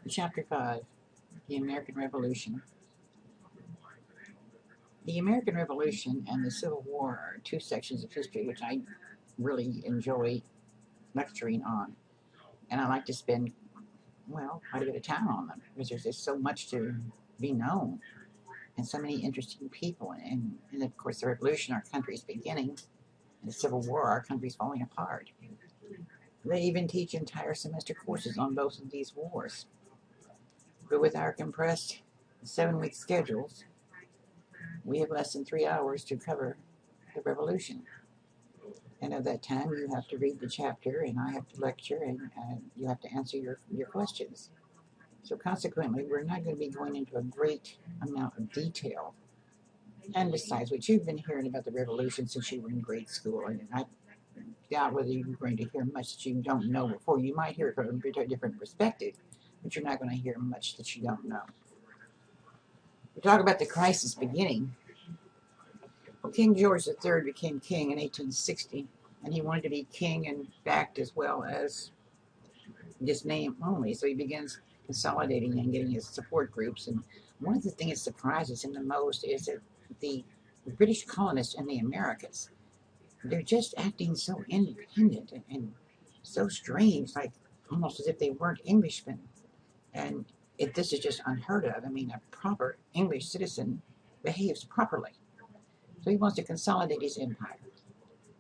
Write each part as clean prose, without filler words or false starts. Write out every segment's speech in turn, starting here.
Chapter 5, The American Revolution. The American Revolution and the Civil War are two sections of history which I really enjoy lecturing on. And I like to spend, quite a bit of time on them because there's just so much to be known and so many interesting people. And of course, the Revolution, our country's beginning, and the Civil War, our country's falling apart. They even teach entire semester courses on both of these wars. But with our compressed 7-week schedules, we have less than 3 hours to cover the Revolution. And of that time, you have to read the chapter, and I have to lecture, and you have to answer your questions. So consequently, we're not going to be going into a great amount of detail. And besides, what you've been hearing about the Revolution since you were in grade school, and I doubt whether you're going to hear much that you don't know before. You might hear it from a different perspective, but you're not going to hear much that you don't know. We talk about the crisis beginning. Well, King George III became king in 1860, and he wanted to be king and backed as well as just name only. So he begins consolidating and getting his support groups. And one of the things that surprises him the most is that the British colonists in the Americas, they're just acting so independent and so strange, like almost as if they weren't Englishmen. And this is just unheard of. I mean, a proper English citizen behaves properly. So he wants to consolidate his empire.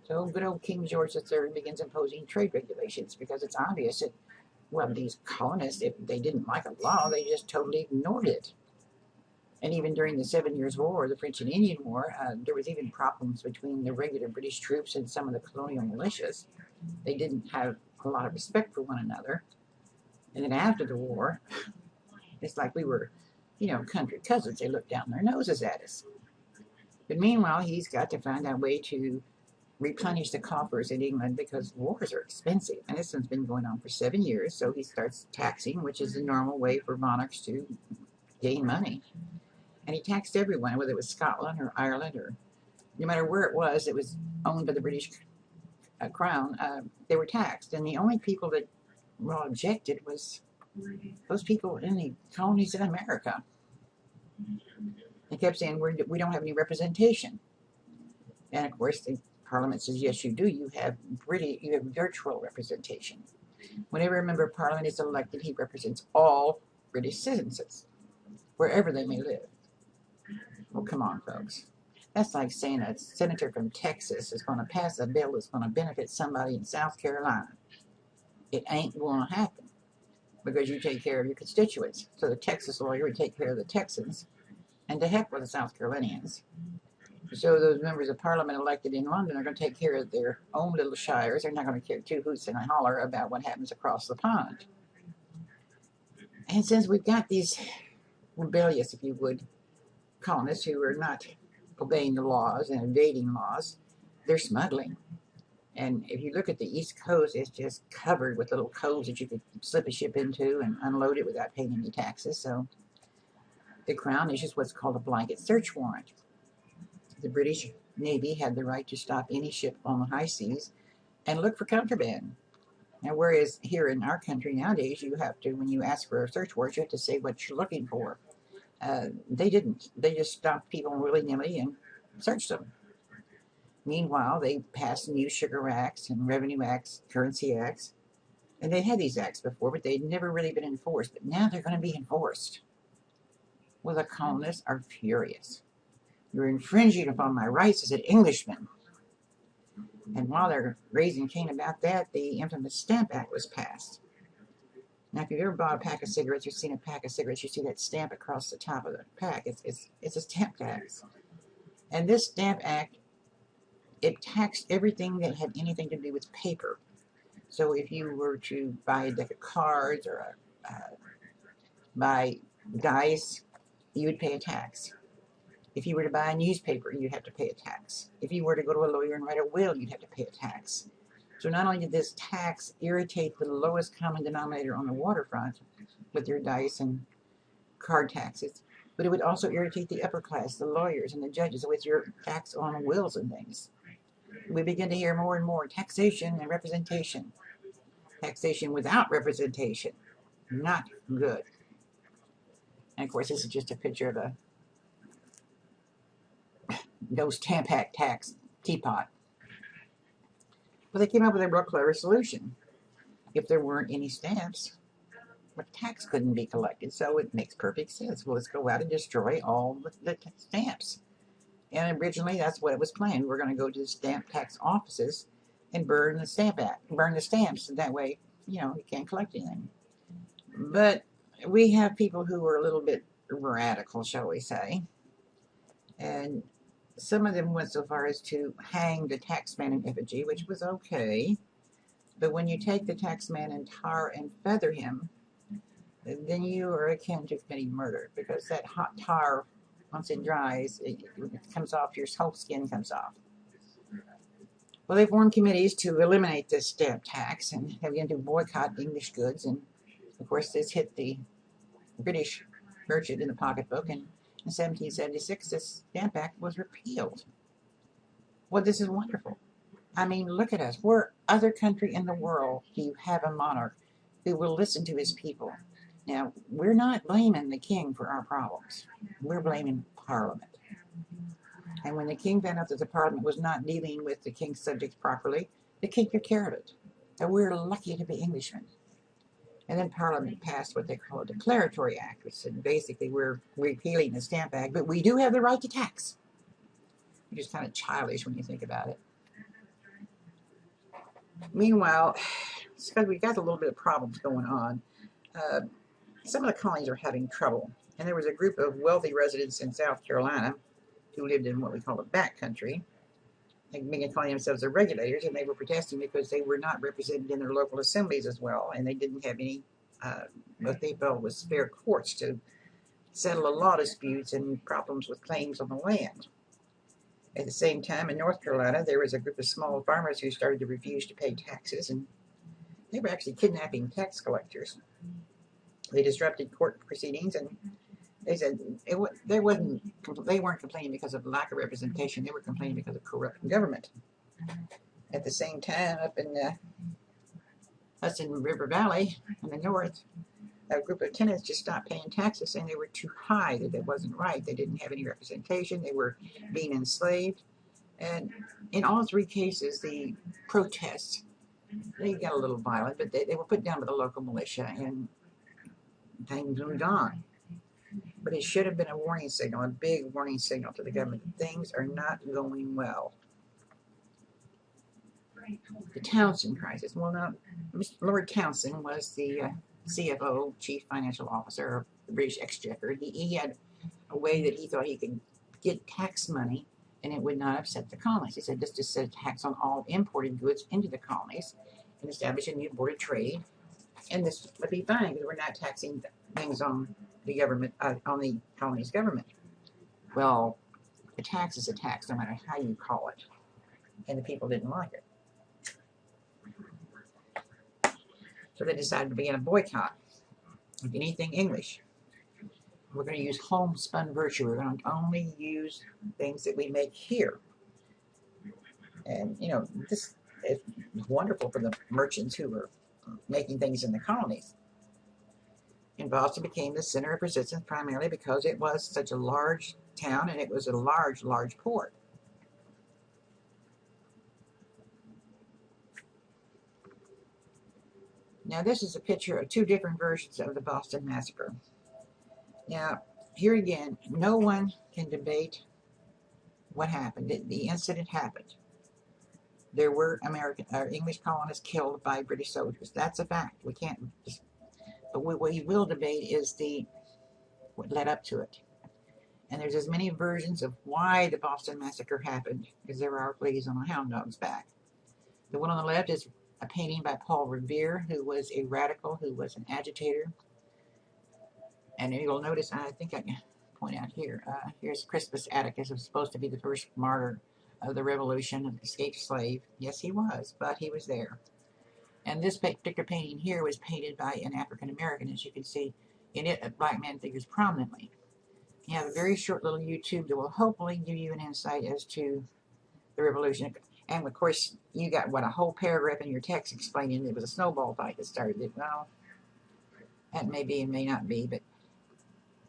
So good old King George III begins imposing trade regulations because it's obvious that, these colonists, if they didn't like a law, they just totally ignored it. And even during the 7 Years' War, the French and Indian War, there was even problems between the regular British troops and some of the colonial militias. They didn't have a lot of respect for one another. And then after the war, it's like we were, country cousins. They looked down their noses at us. But meanwhile, he's got to find a way to replenish the coffers in England because wars are expensive. And this one's been going on for 7 years. So he starts taxing, which is the normal way for monarchs to gain money. And he taxed everyone, whether it was Scotland or Ireland or no matter where it was owned by the British crown, they were taxed. And the only people that objected was those people in the colonies in America. They kept saying, we don't have any representation. And of course, the Parliament says, yes, you do. You have virtual representation. Whenever a member of Parliament is elected, he represents all British citizens, wherever they may live. Well, come on, folks. That's like saying a senator from Texas is going to pass a bill that's going to benefit somebody in South Carolina. It ain't going to happen because you take care of your constituents. So the Texas lawyer would take care of the Texans, and to heck with the South Carolinians. So those members of Parliament elected in London are going to take care of their own little shires. They're not going to care two hoots and a holler about what happens across the pond. And since we've got these rebellious, if you would, colonists who are not obeying the laws and evading laws, they're smuggling. And if you look at the East Coast, it's just covered with little coves that you could slip a ship into and unload it without paying any taxes. So the Crown issues what's called a blanket search warrant. The British Navy had the right to stop any ship on the high seas and look for contraband. Now, whereas here in our country nowadays, you have to, when you ask for a search warrant, you have to say what you're looking for. They didn't. They just stopped people willy-nilly and searched them. Meanwhile, they passed new sugar acts and revenue acts, currency acts, and they had these acts before, but they'd never really been enforced. But now they're going to be enforced. Well, the colonists are furious. You're infringing upon my rights as an Englishman. And while they're raising Cain about that, the infamous Stamp Act was passed. Now, if you've ever bought a pack of cigarettes or seen a pack of cigarettes, you see that stamp across the top of the pack. It's a stamp tax. And this Stamp Act, it taxed everything that had anything to do with paper. So if you were to buy a deck of cards or buy dice, you would pay a tax. If you were to buy a newspaper, you'd have to pay a tax. If you were to go to a lawyer and write a will, you'd have to pay a tax. So not only did this tax irritate the lowest common denominator on the waterfront with your dice and card taxes, but it would also irritate the upper class, the lawyers and the judges, with your tax on wills and things. We begin to hear more and more taxation and representation. Taxation without representation. Not good. And of course, this is just a picture of a ghost Tampax tax teapot. But they came up with a real clever solution. If there weren't any stamps, the tax couldn't be collected. So it makes perfect sense. Well, let's go out and destroy all the stamps. And originally, that's what it was planned. We're going to go to the stamp tax offices and burn the stamps. And that way, you can't collect anything. But we have people who are a little bit radical, shall we say. And some of them went so far as to hang the taxman in effigy, which was okay. But when you take the taxman and tar and feather him, then you are akin to committing murder, because that hot tar, once it dries, it comes off, your whole skin comes off. Well, they formed committees to eliminate this stamp tax and have begun to boycott English goods. And of course, this hit the British merchant in the pocketbook. And in 1776, this Stamp Act was repealed. Well, this is wonderful. I mean, look at us. What other country in the world do you have a monarch who will listen to his people? Now, we're not blaming the king for our problems. We're blaming Parliament. And when the king found out that the Parliament was not dealing with the king's subjects properly, the king took care of it. And we're lucky to be Englishmen. And then Parliament passed what they call a Declaratory Act, which said basically we're repealing the Stamp Act, but we do have the right to tax. Which is kind of childish when you think about it. Meanwhile, because we've got a little bit of problems going on, some of the colonies are having trouble. And there was a group of wealthy residents in South Carolina who lived in what we call a backcountry. They began calling themselves the regulators, and they were protesting because they were not represented in their local assemblies as well, and they didn't have any what they felt was fair courts to settle a law disputes and problems with claims on the land. At the same time, in North Carolina, there was a group of small farmers who started to refuse to pay taxes, and they were actually kidnapping tax collectors. They disrupted court proceedings, and they said they weren't complaining because of lack of representation. They were complaining because of corrupt government. At the same time, up in the Hudson River Valley in the north, a group of tenants just stopped paying taxes, saying they were too high, that it wasn't right. They didn't have any representation. They were being enslaved. And in all three cases, the protests, they got a little violent, but they were put down by the local militia, and things moved on. But it should have been a warning signal, a big warning signal to the government that things are not going well. The Townsend crisis. Well, now, Lord Townsend was the CFO, Chief Financial Officer of the British Exchequer. He had a way that he thought he could get tax money and it would not upset the colonies. He said, just set a tax on all imported goods into the colonies and establish a new board of trade. And this would be fine because we're not taxing things on the government, on the colony's government. Well, a tax is a tax, no matter how you call it. And the people didn't like it. So they decided to begin a boycott of anything English. We're going to use homespun virtue. We're going to only use things that we make here. And, this is wonderful for the merchants who were making things in the colonies. And Boston became the center of resistance primarily because it was such a large town and it was a large, large port. Now, this is a picture of two different versions of the Boston Massacre. Now, here again, no one can debate what happened. The incident happened. There were English colonists killed by British soldiers. That's a fact. We can't. But what we will debate is what led up to it. And there's as many versions of why the Boston Massacre happened as there are fleas on a hound dog's back. The one on the left is a painting by Paul Revere, who was a radical, who was an agitator. And you'll notice, I think I can point out here, here's Crispus Attucks, who was supposed to be the first martyr of the Revolution, an escaped slave. Yes, he was, but he was there. And this particular painting here was painted by an African American. As you can see, in it, a black man figures prominently. You have a very short little YouTube that will hopefully give you an insight as to the Revolution. And of course, you got, a whole paragraph in your text explaining it was a snowball fight that started it. Well, That may be and may not be, but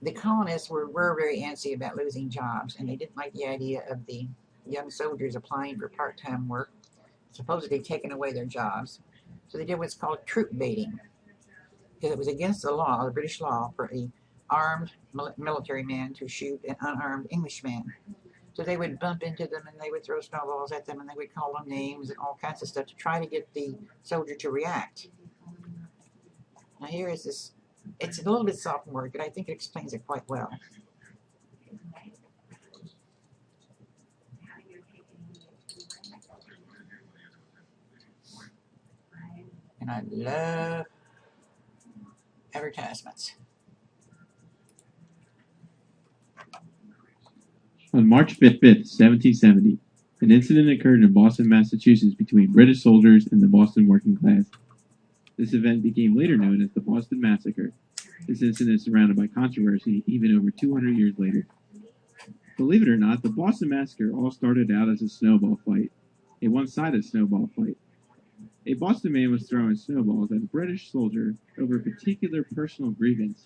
the colonists were very antsy about losing jobs, and they didn't like the idea of the young soldiers applying for part-time work, supposedly taking away their jobs. So they did what's called troop baiting, because it was against the law, the British law, for a armed military man to shoot an unarmed Englishman. So they would bump into them and they would throw snowballs at them and they would call them names and all kinds of stuff to try to get the soldier to react. Now here is this, it's a little bit sophomore, but I think it explains it quite well. And I love advertisements. On March 5th, 1770, an incident occurred in Boston, Massachusetts between British soldiers and the Boston working class. This event became later known as the Boston Massacre. This incident is surrounded by controversy even over 200 years later. Believe it or not, the Boston Massacre all started out as a snowball fight, a one-sided snowball fight. A Boston man was throwing snowballs at a British soldier over a particular personal grievance.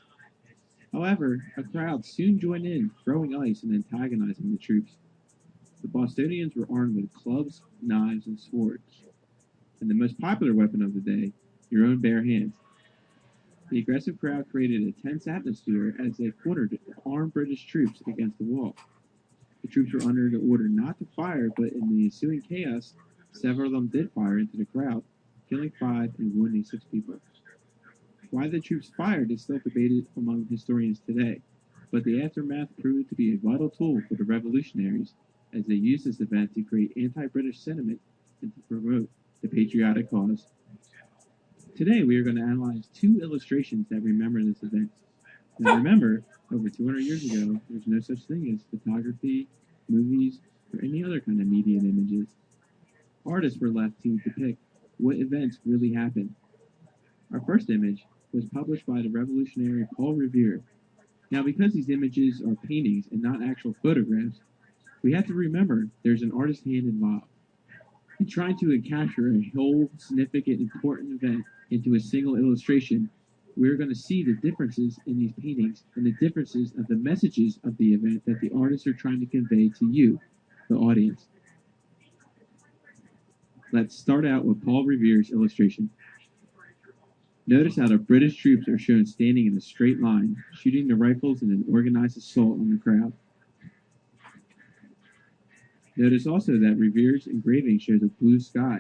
However, a crowd soon joined in, throwing ice and antagonizing the troops. The Bostonians were armed with clubs, knives, and swords, and the most popular weapon of the day, your own bare hands. The aggressive crowd created a tense atmosphere as they cornered the armed British troops against the wall. The troops were under the order not to fire, but in the ensuing chaos, several of them did fire into the crowd, killing 5 and wounding 6 people. Why the troops fired is still debated among historians today, but the aftermath proved to be a vital tool for the revolutionaries as they used this event to create anti-British sentiment and to promote the patriotic cause. Today we are going to analyze 2 illustrations that remember this event. Now remember, over 200 years ago, there's no such thing as photography, movies, or any other kind of media and images. Artists were left to depict what events really happened. Our first image was published by the revolutionary Paul Revere. Now, because these images are paintings and not actual photographs, we have to remember there's an artist's hand involved. In trying to capture a whole significant, important event into a single illustration, we're going to see the differences in these paintings and the differences of the messages of the event that the artists are trying to convey to you, the audience. Let's start out with Paul Revere's illustration. Notice how the British troops are shown standing in a straight line, shooting their rifles in an organized assault on the crowd. Notice also that Revere's engraving shows a blue sky.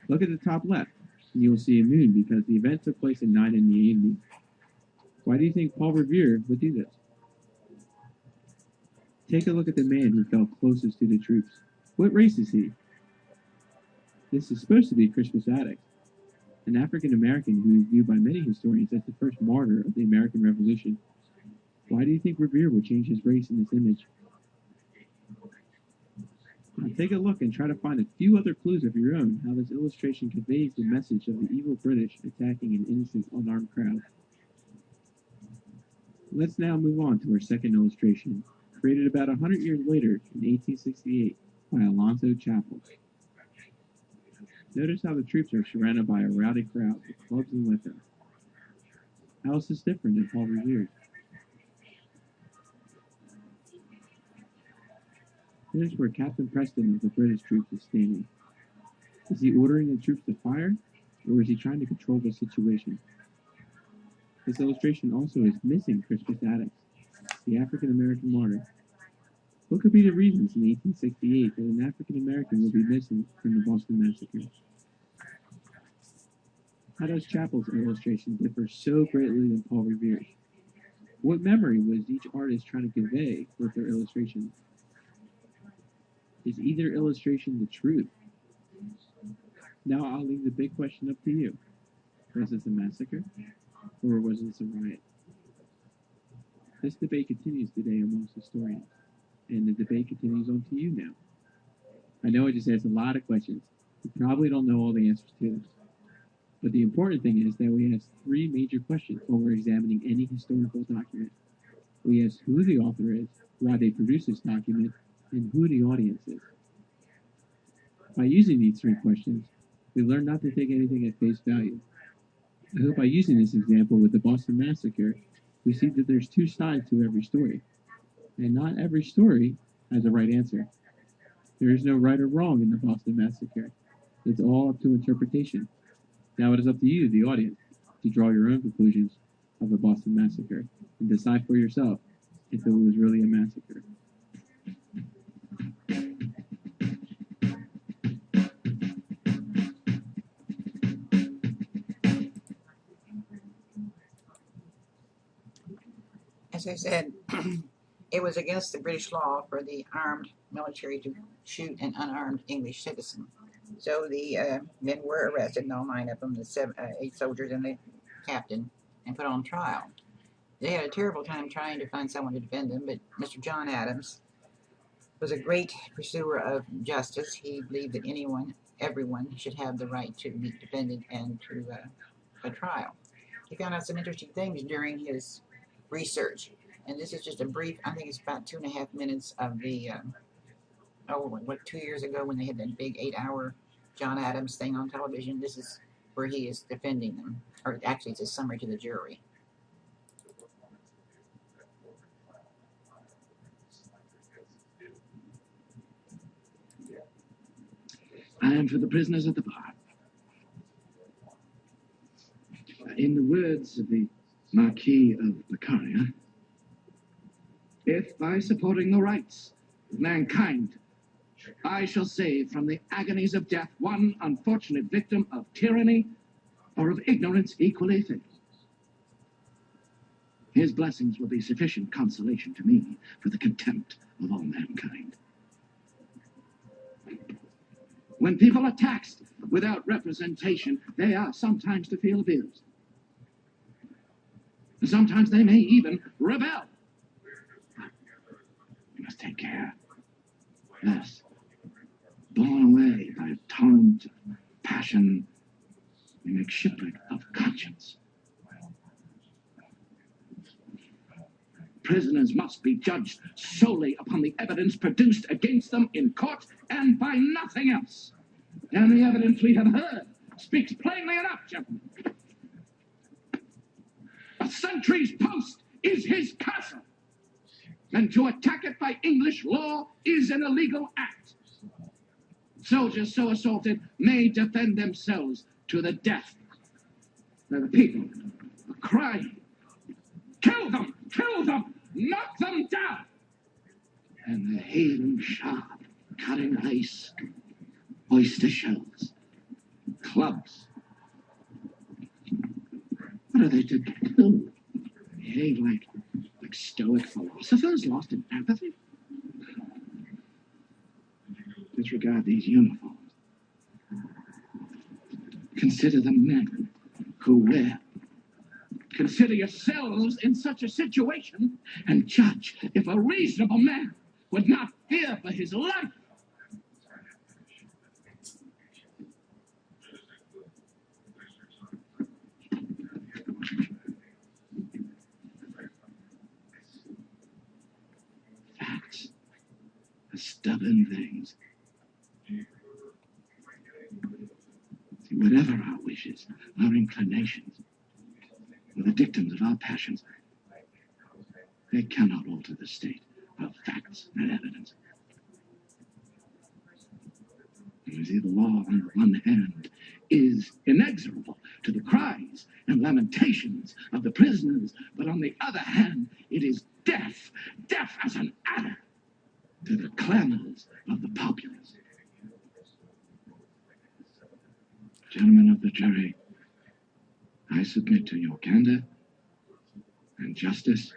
Look at the top left, and you will see a moon because the event took place at 9 in the evening. Why do you think Paul Revere would do this? Take a look at the man who felt closest to the troops. What race is he? This is supposed to be Crispus Attucks, an African American who is viewed by many historians as the first martyr of the American Revolution. Why do you think Revere would change his race in this image? Now take a look and try to find a few other clues of your own how this illustration conveys the message of the evil British attacking an innocent unarmed crowd. Let's now move on to our second illustration, created about 100 years later in 1868 by Alonzo Chappell. Notice how the troops are surrounded by a rowdy crowd with clubs and weapons. How is this different than Paul Revere's? Notice where Captain Preston of the British troops is standing. Is he ordering the troops to fire, or is he trying to control the situation? This illustration also is missing Crispus Attucks, the African American martyr. What could be the reasons in 1868 that an African American would be missing from the Boston Massacre? How does Chappell's illustration differ so greatly than Paul Revere's? What memory was each artist trying to convey with their illustration? Is either illustration the truth? Now I'll leave the big question up to you. Was this a massacre, or was this a riot? This debate continues today amongst historians, and the debate continues on to you now. I know I just asked a lot of questions. You probably don't know all the answers to them. But the important thing is that we ask 3 major questions when we're examining any historical document. We ask who the author is, why they produced this document, and who the audience is. By using these 3 questions, we learn not to take anything at face value. I hope by using this example with the Boston Massacre, we see that there's two sides to every story, and not every story has a right answer. There is no right or wrong in the Boston Massacre. It's all up to interpretation. Now it is up to you, the audience, to draw your own conclusions of the Boston Massacre and decide for yourself if it was really a massacre. As I said, it was against the British law for the armed military to shoot an unarmed English citizen. So the men were arrested, all 9 of them, the 8 soldiers and the captain, and put on trial. They had a terrible time trying to find someone to defend them, but Mr. John Adams was a great pursuer of justice. He believed that everyone should have the right to be defended and to a trial. He found out some interesting things during his research, and this is just a brief, I think it's about 2.5 minutes of the 2 years ago when they had that big 8-hour John Adams thing on television. This is where he is defending them, or actually it's a summary to the jury. I am for the prisoners at the bar. In the words of the Marquis of Beccaria, if by supporting the rights of mankind, I shall save from the agonies of death one unfortunate victim of tyranny or of ignorance equally fatal, his blessings will be sufficient consolation to me for the contempt of all mankind. When people are taxed without representation, they are sometimes to feel abused. Sometimes they may even rebel. We must take care, lest, borne away by a torrent of passion, we make shipwreck of conscience. Prisoners must be judged solely upon the evidence produced against them in court and by nothing else. And the evidence we have heard speaks plainly enough, gentlemen. A sentry's post is his castle, and to attack it by English law is an illegal act. Soldiers so assaulted may defend themselves to the death. Now the people are crying, kill them, knock them down. And they're hailing sharp, cutting ice, oyster shells, clubs. What are they to do? Behave like stoic philosophers lost in apathy? Disregard these uniforms. Consider the men who wear. Consider yourselves in such a situation and judge if a reasonable man would not fear for his life. Facts are stubborn things. See, whatever our wishes, our inclinations, or the dictums of our passions, they cannot alter the state of facts and evidence. You see, the law, on the one hand, is inexorable to the cries and lamentations of the prisoners, but on the other hand, it is deaf as an adder to the clamors of the populace. Gentlemen of the jury, I submit to your candor and justice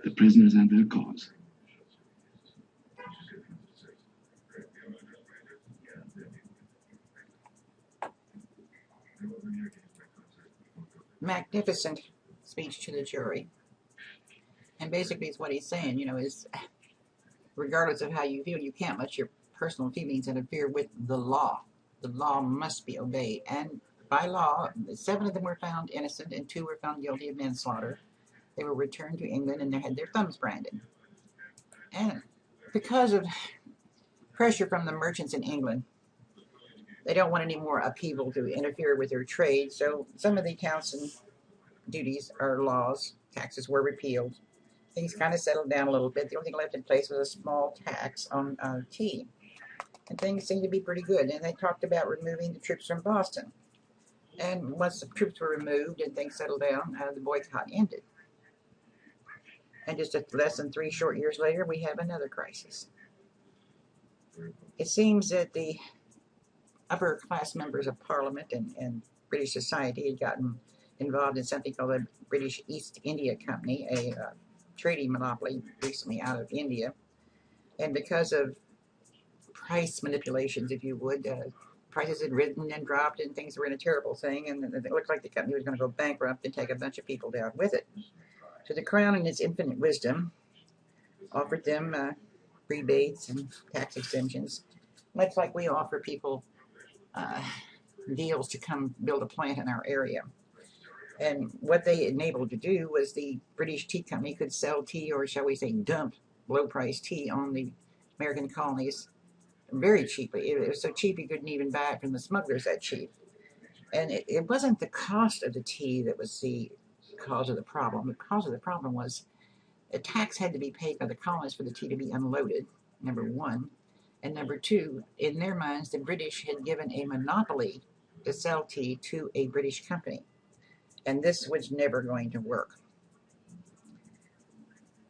the prisoners and their cause. Magnificent speech to the jury. And basically it's what he's saying, is regardless of how you feel, you can't let your personal feelings interfere with the law. The law must be obeyed. And by law, 7 of them were found innocent and 2 were found guilty of manslaughter. They were returned to England and they had their thumbs branded. And because of pressure from the merchants in England, They don't want any more upheaval to interfere with their trade, so some of the accounts and duties or laws, taxes were repealed. Things kind of settled down a little bit. The only thing left in place was a small tax on tea. And things seemed to be pretty good. And they talked about removing the troops from Boston. And once the troops were removed and things settled down, the boycott ended. And just less than 3 short years later, we have another crisis. It seems that the upper class members of Parliament and British society had gotten involved in something called the British East India Company, a trading monopoly recently out of India. And because of price manipulations, if you would, prices had risen and dropped and things were in a terrible thing, and it looked like the company was going to go bankrupt and take a bunch of people down with it. So the Crown, in its infinite wisdom, offered them rebates and tax exemptions, much like we offer people deals to come build a plant in our area. And what they enabled to do was the British Tea Company could sell tea, or shall we say dump low-priced tea on the American colonies very cheaply. It was so cheap you couldn't even buy it from the smugglers that cheap. And it wasn't the cost of the tea that was the cause of the problem. The cause of the problem was a tax had to be paid by the colonists for the tea to be unloaded, number one. And number two, in their minds, the British had given a monopoly to sell tea to a British company. And this was never going to work.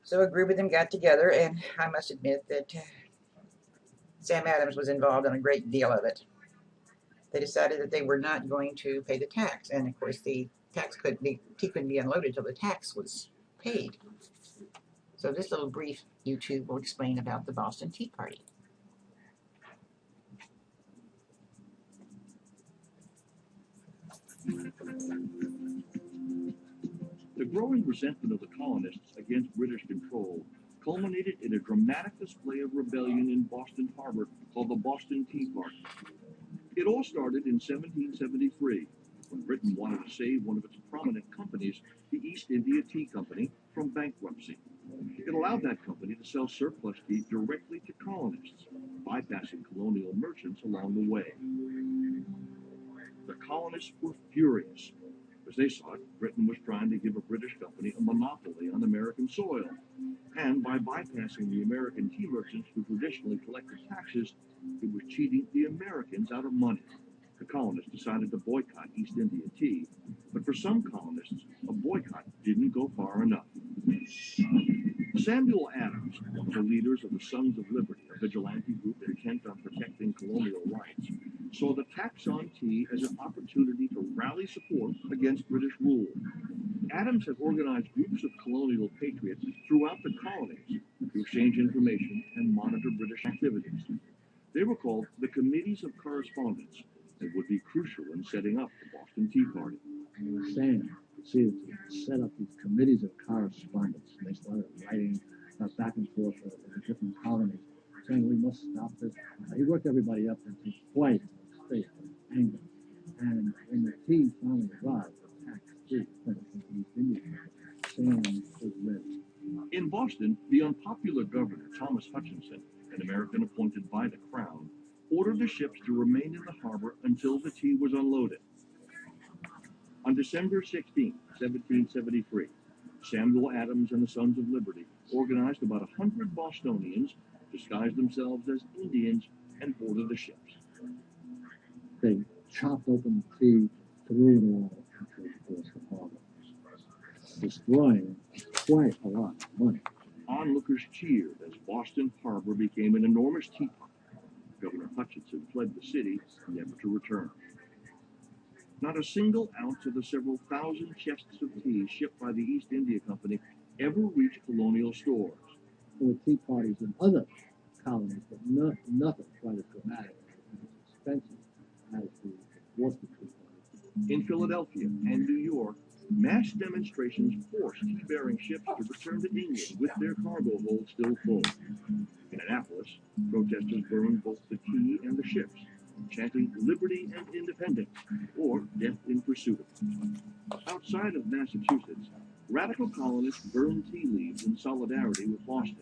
So a group of them got together, and I must admit that Sam Adams was involved in a great deal of it. They decided that they were not going to pay the tax, and of course the tea couldn't be unloaded until the tax was paid. So this little brief YouTube will explain about the Boston Tea Party. The growing resentment of the colonists against British control culminated in a dramatic display of rebellion in Boston Harbor called the Boston Tea Party. It all started in 1773, when Britain wanted to save one of its prominent companies, the East India Tea Company, from bankruptcy. It allowed that company to sell surplus tea directly to colonists, bypassing colonial merchants along the way. The colonists were furious. As they saw it, Britain was trying to give a British company a monopoly on American soil. And by bypassing the American tea merchants who traditionally collected taxes, it was cheating the Americans out of money. The colonists decided to boycott East India tea, but for some colonists, a boycott didn't go far enough. Samuel Adams, one of the leaders of the Sons of Liberty, a vigilante group intent on protecting colonial rights, saw the tax on tea as an opportunity to rally support against British rule. Adams had organized groups of colonial patriots throughout the colonies to exchange information and monitor British activities. They were called the Committees of Correspondence and would be crucial in setting up the Boston Tea Party. Sam proceeded to set up these committees of correspondence, and they started writing back and forth in the different colonies, saying we must stop this. He worked everybody up into quite a state of anger. And when the tea finally arrived, the tax tea from the East India Company, Sam was ready. In Boston, the unpopular governor, Thomas Hutchinson, an American appointed by the Crown, ordered the ships to remain in the harbor until the tea was unloaded. On December 16, 1773, Samuel Adams and the Sons of Liberty organized about 100 Bostonians, disguised themselves as Indians, and boarded the ships. They chopped open the tea, threw it all into the harbor, destroying quite a lot of money. Onlookers cheered as Boston Harbor became an enormous tea party. Governor Hutchinson fled the city, never to return. Not a single ounce of the several thousand chests of tea shipped by the East India Company ever reached colonial stores. There were tea parties in other colonies, but nothing quite as dramatic and as expensive as the Boston Tea Party. In Philadelphia and New York, mass demonstrations forced tea-bearing ships to return to England with their cargo holds still full. In Annapolis, protesters burned both the tea and the ships, chanting liberty and independence, or death in pursuit of it. Outside of Massachusetts, radical colonists burned tea leaves in solidarity with Boston.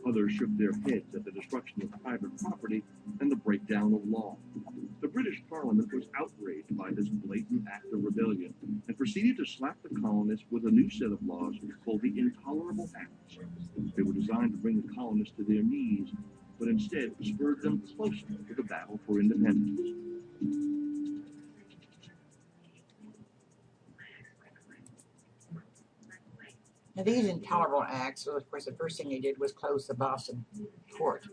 Others shook their heads at the destruction of private property and the breakdown of law. The British Parliament was outraged by this blatant act of rebellion and proceeded to slap the colonists with a new set of laws called the Intolerable Acts. They were designed to bring the colonists to their knees, but instead spurred them closer to the battle for independence. Now, these Intolerable Acts, well, of course, the first thing they did was close the Boston port,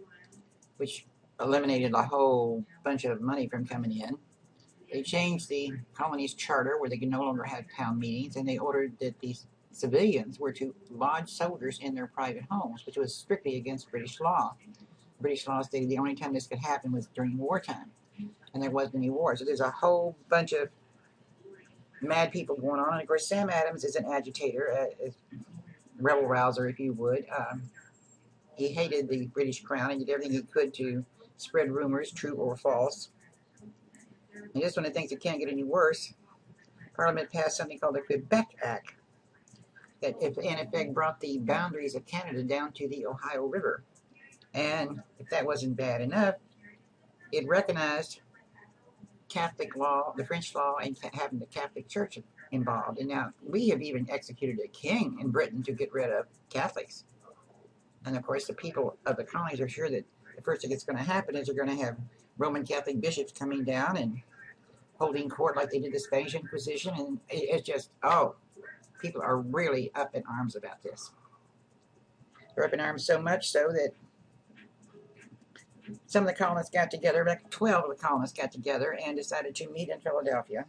which eliminated a whole bunch of money from coming in. They changed the colony's charter where they could no longer have town meetings, and they ordered that these civilians were to lodge soldiers in their private homes, which was strictly against British law. British law stated the only time this could happen was during wartime, and there wasn't any war. So there's a whole bunch of mad people going on. And of course, Sam Adams is an agitator, a rebel rouser, if you would. He hated the British crown and did everything he could to spread rumors, true or false. And just when it thinks it can't get any worse, Parliament passed something called the Quebec Act that, in effect, brought the boundaries of Canada down to the Ohio River. And if that wasn't bad enough, it recognized Catholic law, the French law, and having the Catholic Church involved. And now we have even executed a king in Britain to get rid of Catholics. And of course, the people of the colonies are sure that the first thing that's going to happen is they're going to have Roman Catholic bishops coming down and holding court like they did the Spanish Inquisition. And it's just, oh, people are really up in arms about this. They're up in arms so much so that some of the colonists got together, like 12 of the colonists got together and decided to meet in Philadelphia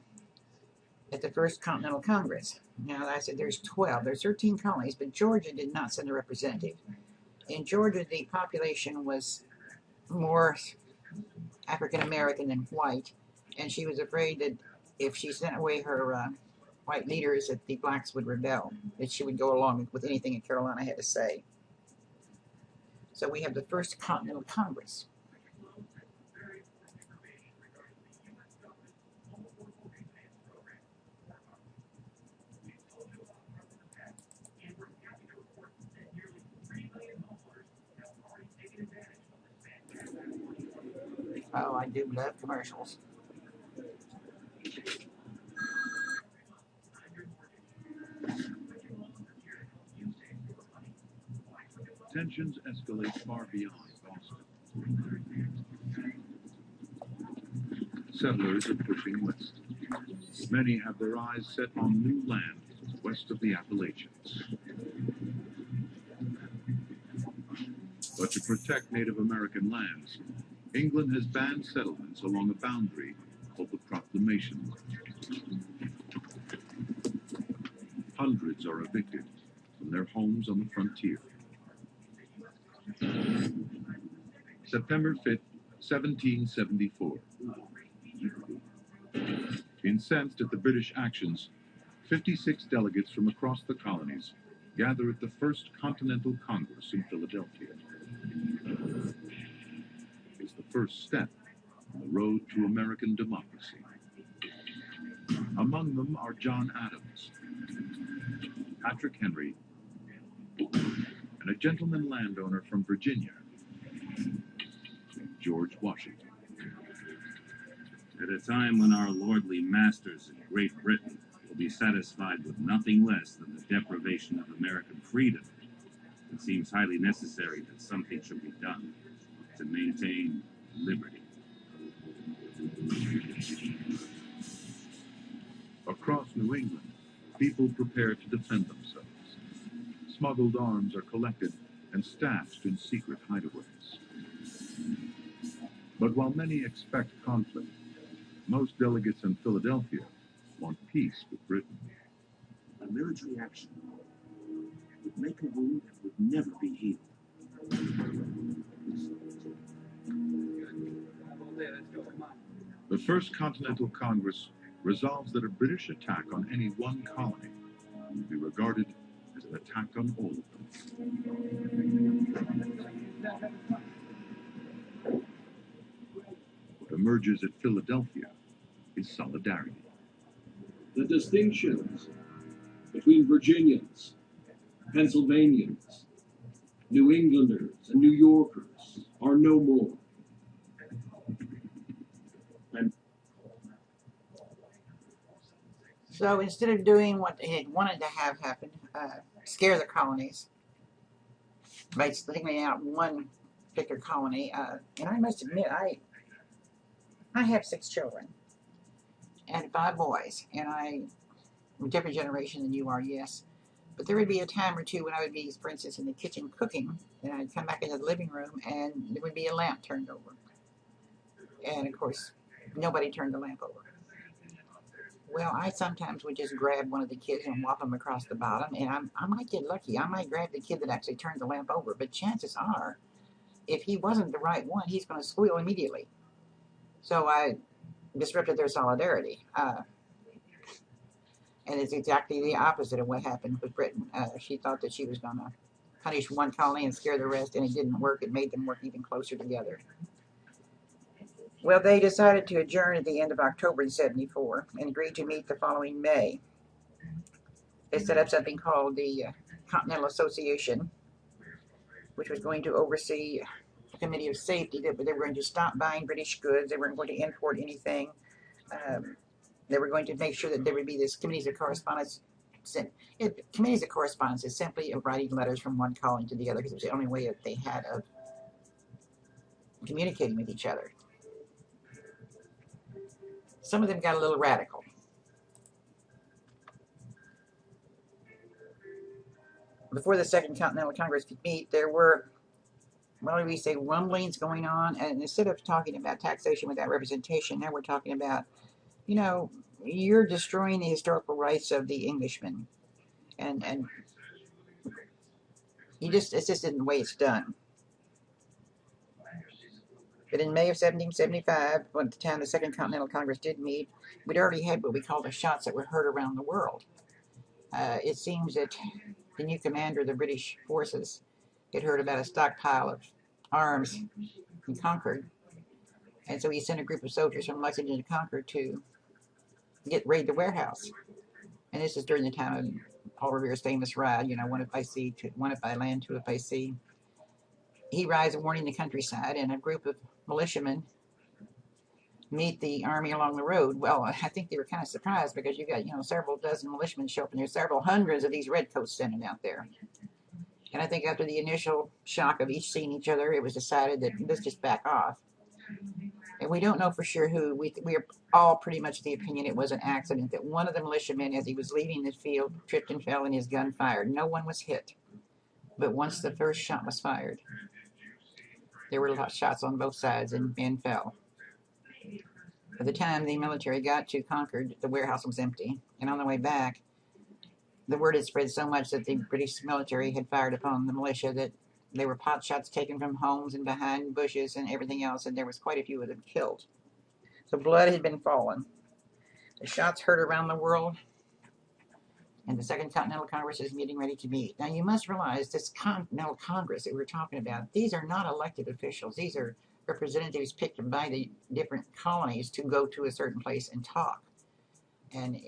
at the first Continental Congress. Now, I said there's 12. There's 13 colonies, but Georgia did not send a representative. In Georgia, the population was more African-American than white, and she was afraid that if she sent away her white leaders, that the blacks would rebel, that she would go along with anything that Carolina had to say. So we have the first Continental Congress. Oh, I do love commercials. Tensions escalate far beyond Boston. Settlers are pushing west. Many have their eyes set on new land west of the Appalachians. But to protect Native American lands, England has banned settlements along a boundary called the Proclamation. Hundreds are evicted from their homes on the frontier. September 5th, 1774. Incensed at the British actions, 56 delegates from across the colonies gather at the First Continental Congress in Philadelphia. It's the first step on the road to American democracy. Among them are John Adams, Patrick Henry, and a gentleman landowner from Virginia, George Washington. At a time when our lordly masters in Great Britain will be satisfied with nothing less than the deprivation of American freedom, it seems highly necessary that something should be done to maintain liberty. Across New England, people prepare to defend themselves. Smuggled arms are collected and stashed in secret hideaways. But while many expect conflict, most delegates in Philadelphia want peace with Britain. A military action would make a wound that would never be healed. The First Continental Congress resolves that a British attack on any one colony will be regarded as an attack on all of them. What emerges at Philadelphia is solidarity. The distinctions between Virginians, Pennsylvanians, New Englanders, and New Yorkers are no more. And So instead of doing what they had wanted to have happen, scare the colonies by singling out one particular colony, and I must admit, I have 6 children and 5 boys, and I'm a different generation than you are, yes. But there would be a time or two when I would be, for instance, in the kitchen cooking, and I'd come back into the living room, and there would be a lamp turned over. And of course, nobody turned the lamp over. Well, I sometimes would just grab one of the kids and whop them across the bottom, and I might get lucky. I might grab the kid that actually turned the lamp over, but chances are, if he wasn't the right one, he's going to squeal immediately. So I disrupted their solidarity. And it's exactly the opposite of what happened with Britain. She thought that she was going to punish one colony and scare the rest, and it didn't work. It made them work even closer together. Well, they decided to adjourn at the end of October in '74 and agreed to meet the following May. They set up something called the Continental Association, which was going to oversee a committee of safety. They were going to stop buying British goods. They weren't going to import anything. They were going to make sure that there would be this committees of correspondence. Committees of correspondence is simply writing letters from one colony to the other, because it was the only way that they had of communicating with each other. Some of them got a little radical. Before the Second Continental Congress could meet, there were, well, we say, rumblings going on, and instead of talking about taxation without representation, now we're talking about, you know, you're destroying the historical rights of the Englishmen, and it's just isn't the way it's done. But in May of 1775, when at the time the Second Continental Congress did meet, we'd already had what we call the shots that were heard around the world. It seems that the new commander of the British forces had heard about a stockpile of arms in Concord, and so he sent a group of soldiers from Lexington and Concord to raid the warehouse. And this is during the time of Paul Revere's famous ride, you know, one if by sea, one if by land, 2 if by sea. He rides warning the countryside, and a group of militiamen meet the army along the road. Well, I think they were kind of surprised, because you got, you know, several dozen militiamen show up, and there's several hundreds of these redcoats standing out there. And I think after the initial shock of each seeing each other, it was decided that let's just back off. And we don't know for sure who. We are all pretty much of the opinion it was an accident, that one of the militiamen, as he was leaving the field, tripped and fell, and his gun fired. No one was hit. But once the first shot was fired, there were shots on both sides, and men fell. By the time the military got to Concord, the warehouse was empty. And on the way back, the word had spread so much that the British military had fired upon the militia that there were pot shots taken from homes and behind bushes and everything else, and there was quite a few of them killed. So blood had been fallen. The shots heard around the world, and the Second Continental Congress is getting ready to meet. Now, you must realize this Continental Congress that we're talking about, these are not elected officials. These are representatives picked by the different colonies to go to a certain place and talk. And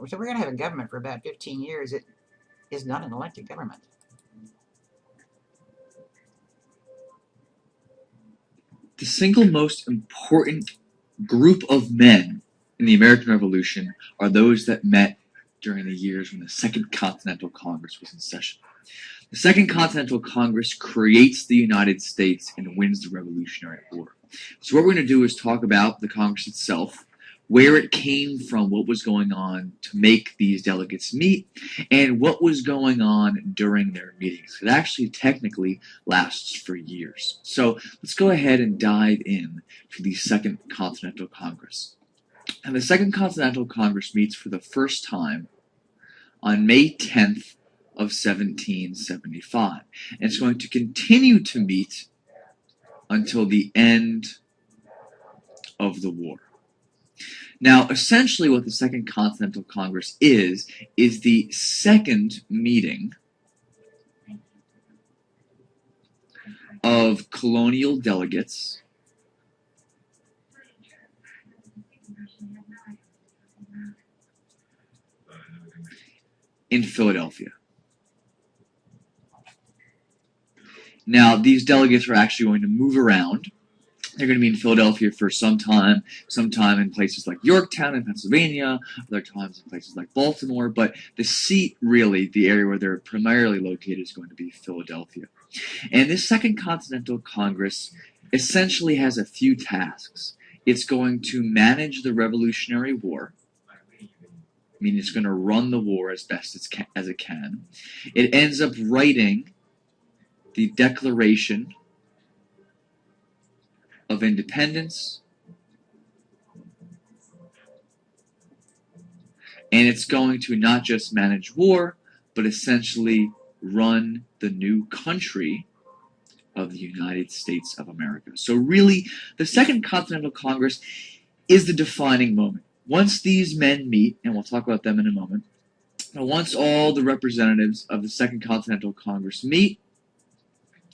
so we're going to have a government for about 15 years. It is not an elected government. The single most important group of men in the American Revolution are those that met during the years when the Second Continental Congress was in session. The Second Continental Congress creates the United States and wins the Revolutionary War. So what we're going to do is talk about the Congress itself, where it came from, what was going on to make these delegates meet, and what was going on during their meetings. It actually technically lasts for years. So let's go ahead and dive in to the Second Continental Congress. And the Second Continental Congress meets for the first time on May 10th of 1775. And it's going to continue to meet until the end of the war. Now, essentially what the Second Continental Congress is the second meeting of colonial delegates in Philadelphia. Now, these delegates are actually going to move around They're going to be in Philadelphia for some time in places like Yorktown in Pennsylvania, other times in places like Baltimore, but the seat, really, the area where they're primarily located, is going to be Philadelphia. And this Second Continental Congress essentially has a few tasks. It's going to manage the Revolutionary War, meaning it's going to run the war as best as it can. It ends up writing the Declaration of Independence, and it's going to not just manage war, but essentially run the new country of the United States of America. So really, the Second Continental Congress is the defining moment. Once these men meet, and we'll talk about them in a moment, once all the representatives of the Second Continental Congress meet,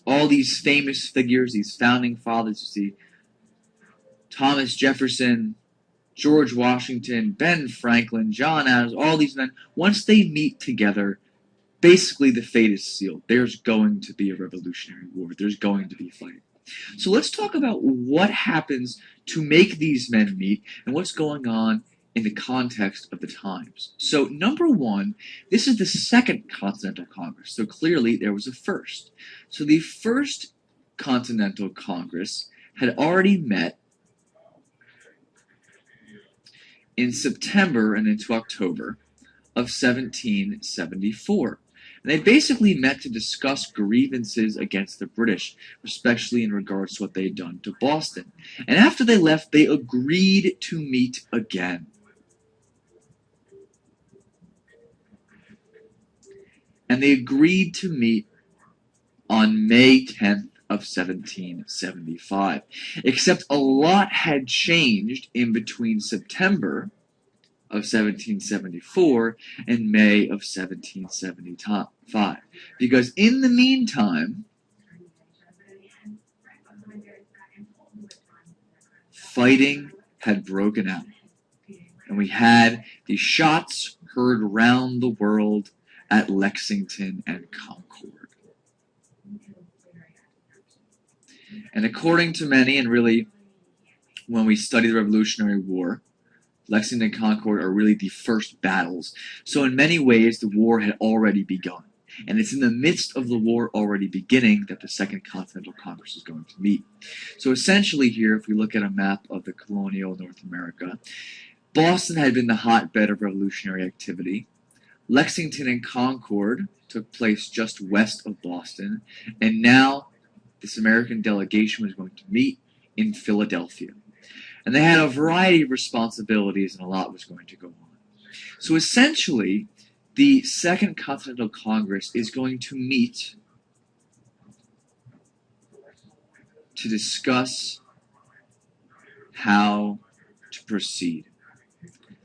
all these famous figures, these founding fathers, you see Thomas Jefferson, George Washington, Ben Franklin, John Adams, all these men, once they meet together, basically the fate is sealed. There's going to be a Revolutionary War. There's going to be fighting. So let's talk about what happens to make these men meet and what's going on in the context of the times. So number one, this is the Second Continental Congress. So clearly there was a first. So the First Continental Congress had already met in September and into October of 1774. And they basically met to discuss grievances against the British, especially in regards to what they had done to Boston. And after they left, they agreed to meet again. And they agreed to meet on May 10th of 1775. Except a lot had changed in between September of 1774 and May of 1775. Because in the meantime, fighting had broken out. And we had the shots heard round the world at Lexington and Concord. And according to many, and really when we study the Revolutionary War, Lexington and Concord are really the first battles. So in many ways, the war had already begun. And it's in the midst of the war already beginning that the Second Continental Congress is going to meet. So essentially here, if we look at a map of the colonial North America, Boston had been the hotbed of revolutionary activity. Lexington and Concord took place just west of Boston. And now this American delegation was going to meet in Philadelphia. And they had a variety of responsibilities, and a lot was going to go on. So essentially, the Second Continental Congress is going to meet to discuss how to proceed.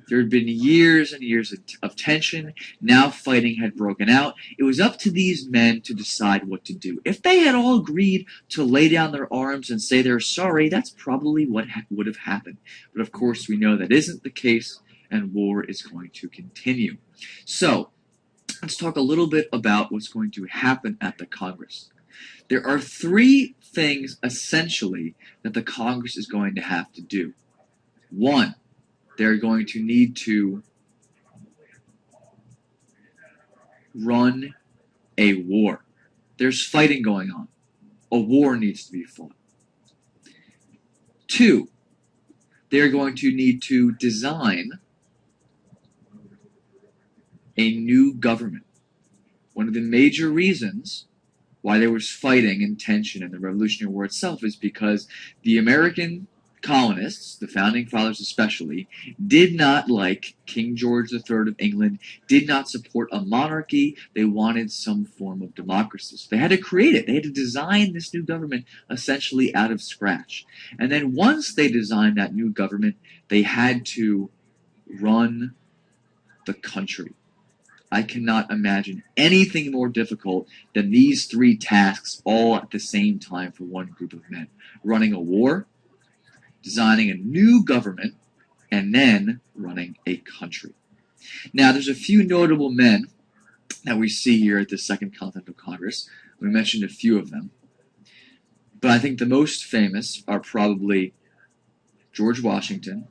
There had been years and years of tension. Now fighting had broken out. It was up to these men to decide what to do. If they had all agreed to lay down their arms and say they're sorry, that's probably what would have happened. But of course, we know that isn't the case, and war is going to continue. So, let's talk a little bit about what's going to happen at the Congress. There are three things, essentially, that the Congress is going to have to do. One, they're going to need to run a war. There's fighting going on. A war needs to be fought. Two, they're going to need to design a new government. One of the major reasons why there was fighting and tension in the Revolutionary War itself is because the American colonists, the founding fathers especially, did not like King George III of England, did not support a monarchy. They wanted some form of democracy. So they had to create it. They had to design this new government essentially out of scratch. And then once they designed that new government, they had to run the country. I cannot imagine anything more difficult than these three tasks all at the same time for one group of men. Running a war, designing a new government, and then running a country. Now, there's a few notable men that we see here at the Second Continental Congress. We mentioned a few of them. But I think the most famous are probably George Washington,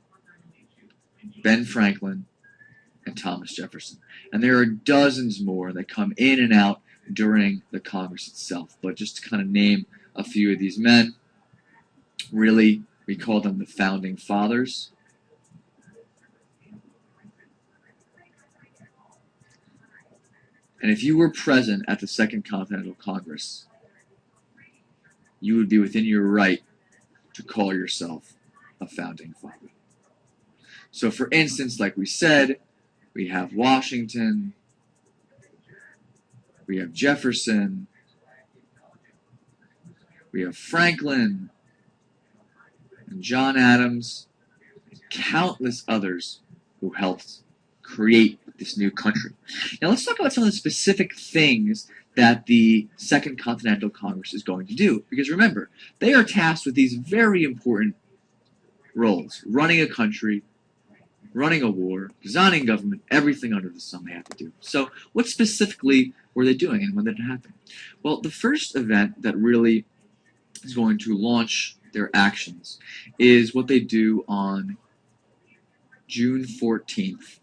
Ben Franklin, and Thomas Jefferson. And there are dozens more that come in and out during the Congress itself. But just to kind of name a few of these men, really, we call them the Founding Fathers. And if you were present at the Second Continental Congress, you would be within your right to call yourself a Founding Father. So for instance, like we said, we have Washington, we have Jefferson, we have Franklin, and John Adams, and countless others who helped create this new country. Now let's talk about some of the specific things that the Second Continental Congress is going to do. Because remember, they are tasked with these very important roles. Running a country, running a war, designing government, everything under the sun they have to do. So what specifically were they doing and when did it happen? Well, the first event that really is going to launch their actions is what they do on June 14th.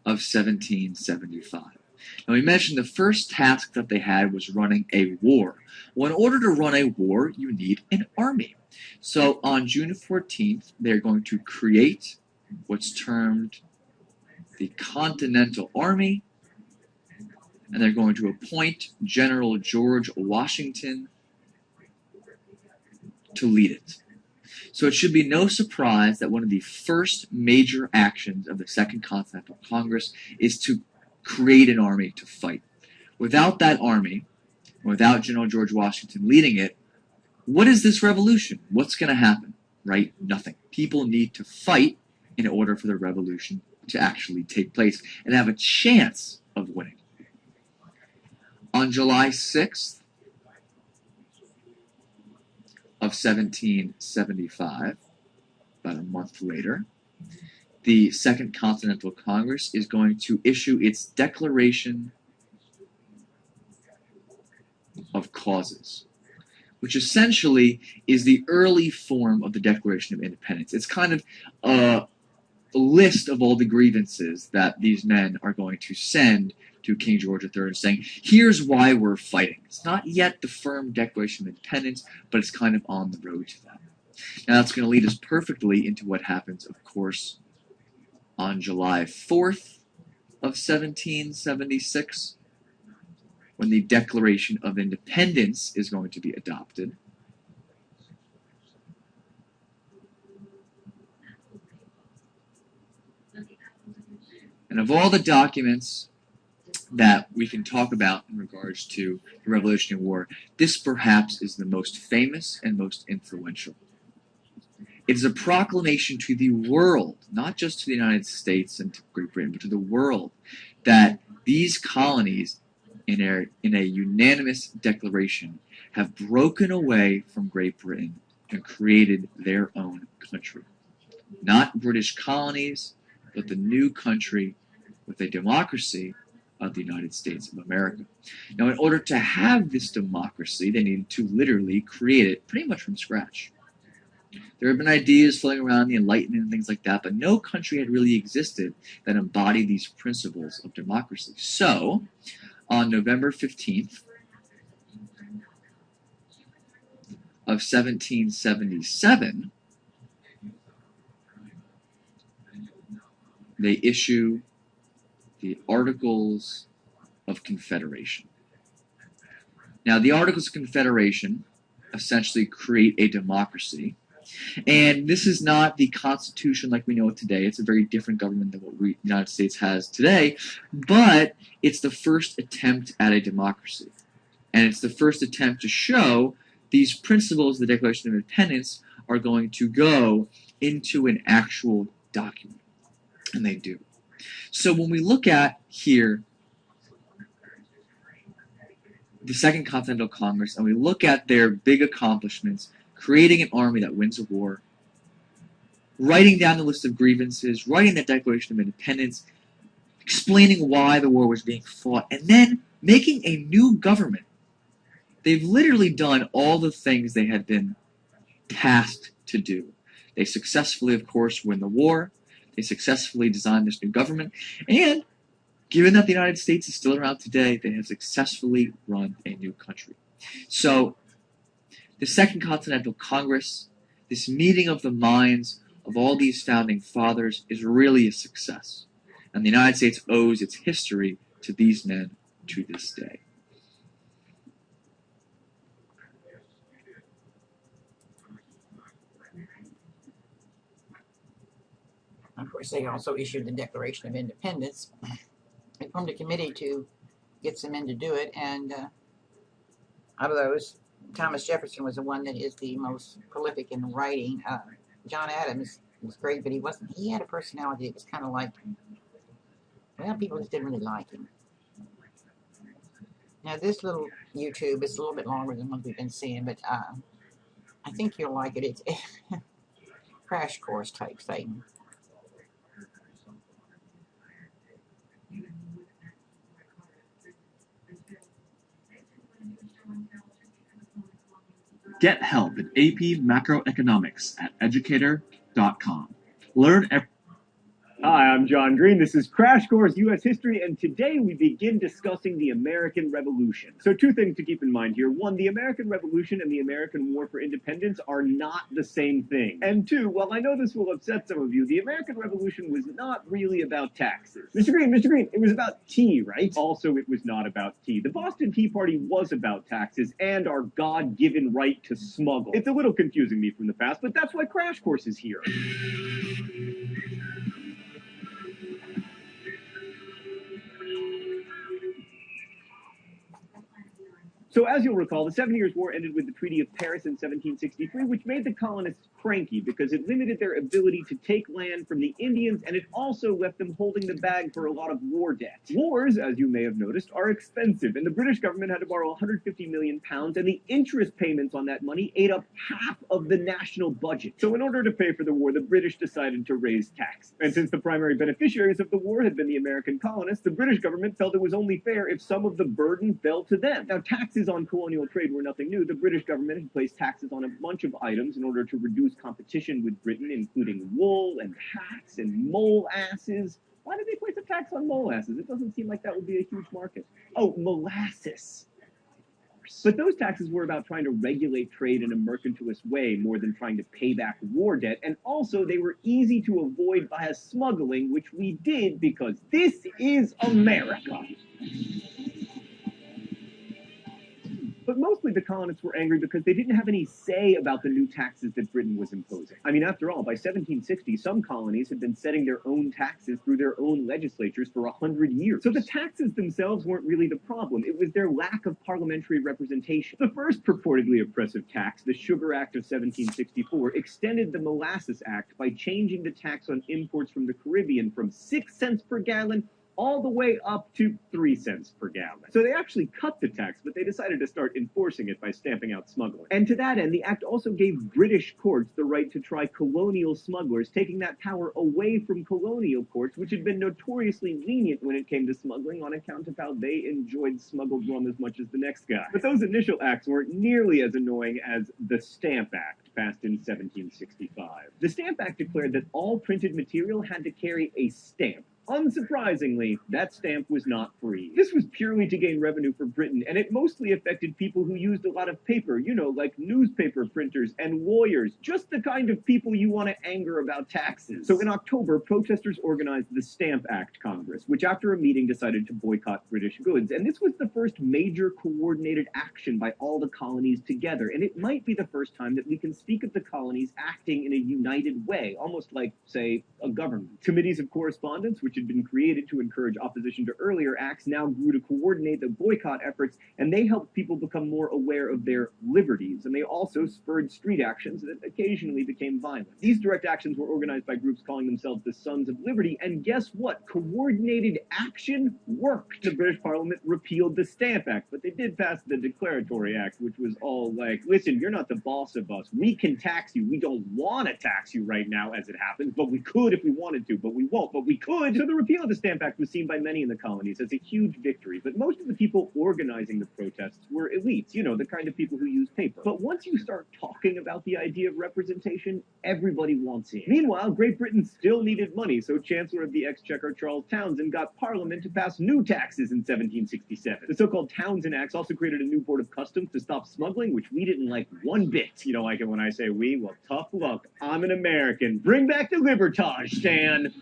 Of 1775. Now we mentioned the first task that they had was running a war. Well, in order to run a war, you need an army. So on June 14th, they're going to create what's termed the Continental Army, and they're going to appoint General George Washington to lead it. So it should be no surprise that one of the first major actions of the Second Continental Congress is to create an army to fight. Without that army, without General George Washington leading it, what is this revolution? What's going to happen? Right? Nothing. People need to fight in order for the revolution to actually take place and have a chance of winning. On July 6th of 1775, about a month later, the Second Continental Congress is going to issue its Declaration of Causes, which essentially is the early form of the Declaration of Independence. It's kind of a list of all the grievances that these men are going to send to King George III, saying, here's why we're fighting. It's not yet the firm Declaration of Independence, but it's kind of on the road to that. Now that's going to lead us perfectly into what happens, of course, on July 4th of 1776, when the Declaration of Independence is going to be adopted. And of all the documents that we can talk about in regards to the Revolutionary War, this perhaps is the most famous and most influential. It is a proclamation to the world, not just to the United States and to Great Britain, but to the world, that these colonies, in a unanimous declaration, have broken away from Great Britain and created their own country. Not British colonies, but the new country with a democracy of the United States of America. Now, in order to have this democracy, they needed to literally create it pretty much from scratch. There have been ideas floating around the Enlightenment and things like that, but no country had really existed that embodied these principles of democracy. So, on November 15th of 1777, they issue the Articles of Confederation. Now, the Articles of Confederation essentially create a democracy, and this is not the Constitution like we know it today. It's a very different government than what the United States has today, but it's the first attempt at a democracy, and it's the first attempt to show these principles of the Declaration of Independence are going to go into an actual document, and they do. So when we look at here the Second Continental Congress and we look at their big accomplishments, creating an army that wins a war, writing down the list of grievances, writing the Declaration of Independence, explaining why the war was being fought, and then making a new government. They've literally done all the things they had been tasked to do. They successfully, of course, win the war. They successfully designed this new government. And given that the United States is still around today, they have successfully run a new country. So the Second Continental Congress, this meeting of the minds of all these founding fathers, is really a success. And the United States owes its history to these men to this day. Of course, they also issued the Declaration of Independence. They formed a committee to get some men to do it, and out of those, Thomas Jefferson was the one that is the most prolific in writing. John Adams was great, but he had a personality that was kind of like, well, people just didn't really like him. Now, this little YouTube is a little bit longer than what we've been seeing, but I think you'll like it. It's a crash course type thing. Get help in AP Macroeconomics at educator.com. Learn every... Hi, I'm John Green. This is Crash Course U.S. History, and today we begin discussing the American Revolution. So 2 things to keep in mind here. 1, the American Revolution and the American War for Independence are not the same thing. And 2, while I know this will upset some of you, the American Revolution was not really about taxes. Mr. Green, it was about tea, right? Also, it was not about tea. The Boston Tea Party was about taxes and our God-given right to smuggle. It's a little confusing me from the past, but that's why Crash Course is here. So as you'll recall, the 7 Years' War ended with the Treaty of Paris in 1763, which made the colonists cranky because it limited their ability to take land from the Indians, and it also left them holding the bag for a lot of war debt. Wars, as you may have noticed, are expensive, and the British government had to borrow 150 million pounds, and the interest payments on that money ate up half of the national budget. So in order to pay for the war, the British decided to raise taxes. And since the primary beneficiaries of the war had been the American colonists, the British government felt it was only fair if some of the burden fell to them. Now, taxes on colonial trade were nothing new. The British government had placed taxes on a bunch of items in order to reduce competition with Britain, including wool and hats and molasses. Why did they place a tax on molasses? It doesn't seem like that would be a huge market. Oh, molasses. But those taxes were about trying to regulate trade in a mercantilist way more than trying to pay back war debt, and also they were easy to avoid via smuggling, which we did because this is America. But mostly the colonists were angry because they didn't have any say about the new taxes that Britain was imposing. I mean, after all, by 1760, some colonies had been setting their own taxes through their own legislatures for 100 years. So the taxes themselves weren't really the problem. It was their lack of parliamentary representation. The first purportedly oppressive tax, the Sugar Act of 1764, extended the Molasses Act by changing the tax on imports from the Caribbean from 6 cents per gallon all the way up to 3 cents per gallon. So they actually cut the tax, but they decided to start enforcing it by stamping out smuggling. And to that end, the act also gave British courts the right to try colonial smugglers, taking that power away from colonial courts, which had been notoriously lenient when it came to smuggling on account of how they enjoyed smuggled rum as much as the next guy. But those initial acts weren't nearly as annoying as the Stamp Act, passed in 1765. The Stamp Act declared that all printed material had to carry a stamp. Unsurprisingly, that stamp was not free. This was purely to gain revenue for Britain, and it mostly affected people who used a lot of paper, you know, like newspaper printers and lawyers, just the kind of people you want to anger about taxes. So in October, protesters organized the Stamp Act Congress, which after a meeting decided to boycott British goods. And this was the first major coordinated action by all the colonies together, and it might be the first time that we can speak of the colonies acting in a united way, almost like, say, a government. Committees of correspondence, which had been created to encourage opposition to earlier acts, now grew to coordinate the boycott efforts, and they helped people become more aware of their liberties, and they also spurred street actions that occasionally became violent. These direct actions were organized by groups calling themselves the Sons of Liberty, and guess what? Coordinated action worked. The British Parliament repealed the Stamp Act, but they did pass the Declaratory Act, which was all like, listen, you're not the boss of us. We can tax you. We don't want to tax you right now, as it happens, but we could if we wanted to, but we won't, but we could. So So the repeal of the Stamp Act was seen by many in the colonies as a huge victory, but most of the people organizing the protests were elites, you know, the kind of people who use paper. But once you start talking about the idea of representation, everybody wants in. Meanwhile, Great Britain still needed money, so Chancellor of the Exchequer Charles Townshend got Parliament to pass new taxes in 1767. The so-called Townshend Acts also created a new board of customs to stop smuggling, which we didn't like one bit. You don't like it when I say we? Well, tough luck. I'm an American. Bring back the Libertage, Stan!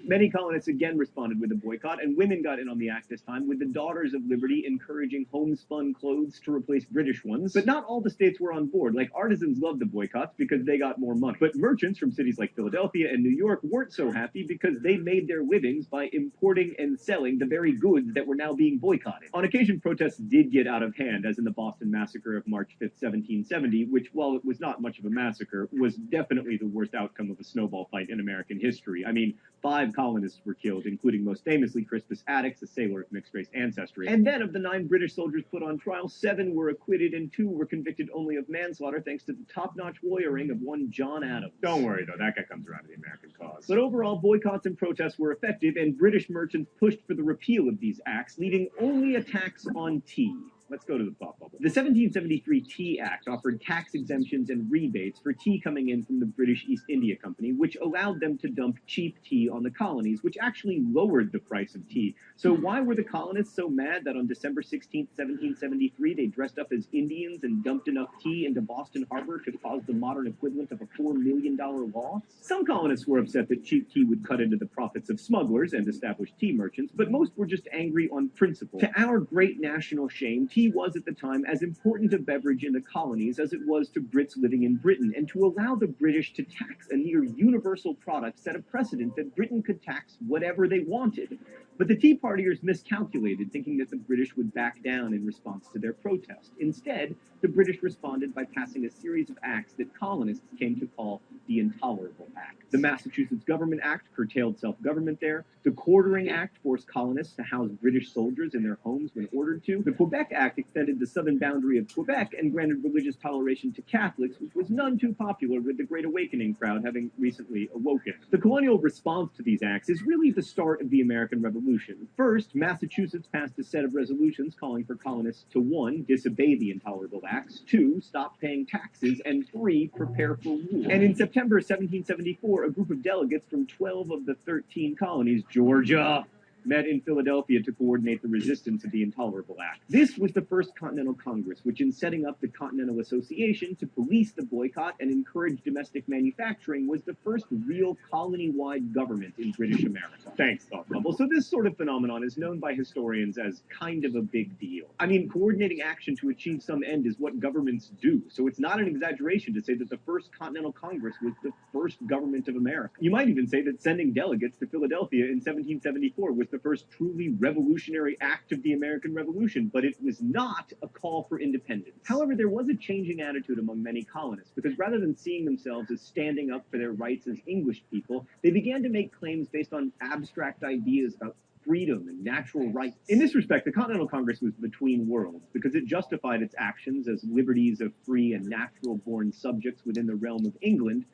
Many colonists again responded with a boycott, and women got in on the act this time, with the Daughters of Liberty encouraging homespun clothes to replace British ones. But not all the states were on board. Like, artisans loved the boycotts because they got more money. But merchants from cities like Philadelphia and New York weren't so happy because they made their livings by importing and selling the very goods that were now being boycotted. On occasion, protests did get out of hand, as in the Boston Massacre of March 5th, 1770, which, while it was not much of a massacre, was definitely the worst outcome of a snowball fight in American history. I mean, 5 colonists were killed, including most famously Crispus Attucks, a sailor of mixed-race ancestry. And then, of the 9 British soldiers put on trial, 7 were acquitted and 2 were convicted only of manslaughter thanks to the top-notch lawyering of one John Adams. Don't worry, though, that guy comes around to the American cause. But overall, boycotts and protests were effective, and British merchants pushed for the repeal of these acts, leaving only a tax on tea. Let's go to the thought bubble. The 1773 Tea Act offered tax exemptions and rebates for tea coming in from the British East India Company, which allowed them to dump cheap tea on the colonies, which actually lowered the price of tea. So why were the colonists so mad that on December 16, 1773, they dressed up as Indians and dumped enough tea into Boston Harbor to cause the modern equivalent of a $4 million loss? Some colonists were upset that cheap tea would cut into the profits of smugglers and established tea merchants, but most were just angry on principle. To our great national shame, tea was at the time as important a beverage in the colonies as it was to Brits living in Britain, and to allow the British to tax a near universal product set a precedent that Britain could tax whatever they wanted. But the Tea Partiers miscalculated, thinking that the British would back down in response to their protest. Instead, the British responded by passing a series of acts that colonists came to call the Intolerable Acts. The Massachusetts Government Act curtailed self-government there. The Quartering Act forced colonists to house British soldiers in their homes when ordered to. The Quebec Act extended the southern boundary of Quebec and granted religious toleration to Catholics, which was none too popular with the Great Awakening crowd having recently awoken. The colonial response to these acts is really the start of the American Revolution. First, Massachusetts passed a set of resolutions calling for colonists to 1. Disobey the Intolerable Acts, 2. Stop paying taxes, and 3. Prepare for war. And in September 1774, a group of delegates from 12 of the 13 colonies, Georgia, met in Philadelphia to coordinate the resistance of the Intolerable Act. This was the first Continental Congress, which in setting up the Continental Association to police the boycott and encourage domestic manufacturing was the first real colony-wide government in British America. Thanks, Thought Bubble. So this sort of phenomenon is known by historians as kind of a big deal. I mean, coordinating action to achieve some end is what governments do, so it's not an exaggeration to say that the first Continental Congress was the first government of America. You might even say that sending delegates to Philadelphia in 1774 was the first truly revolutionary act of the American Revolution, but it was not a call for independence. However, there was a changing attitude among many colonists, because rather than seeing themselves as standing up for their rights as English people, they began to make claims based on abstract ideas about freedom and natural rights. In this respect, the Continental Congress was between worlds, because it justified its actions as liberties of free and natural-born subjects within the realm of England,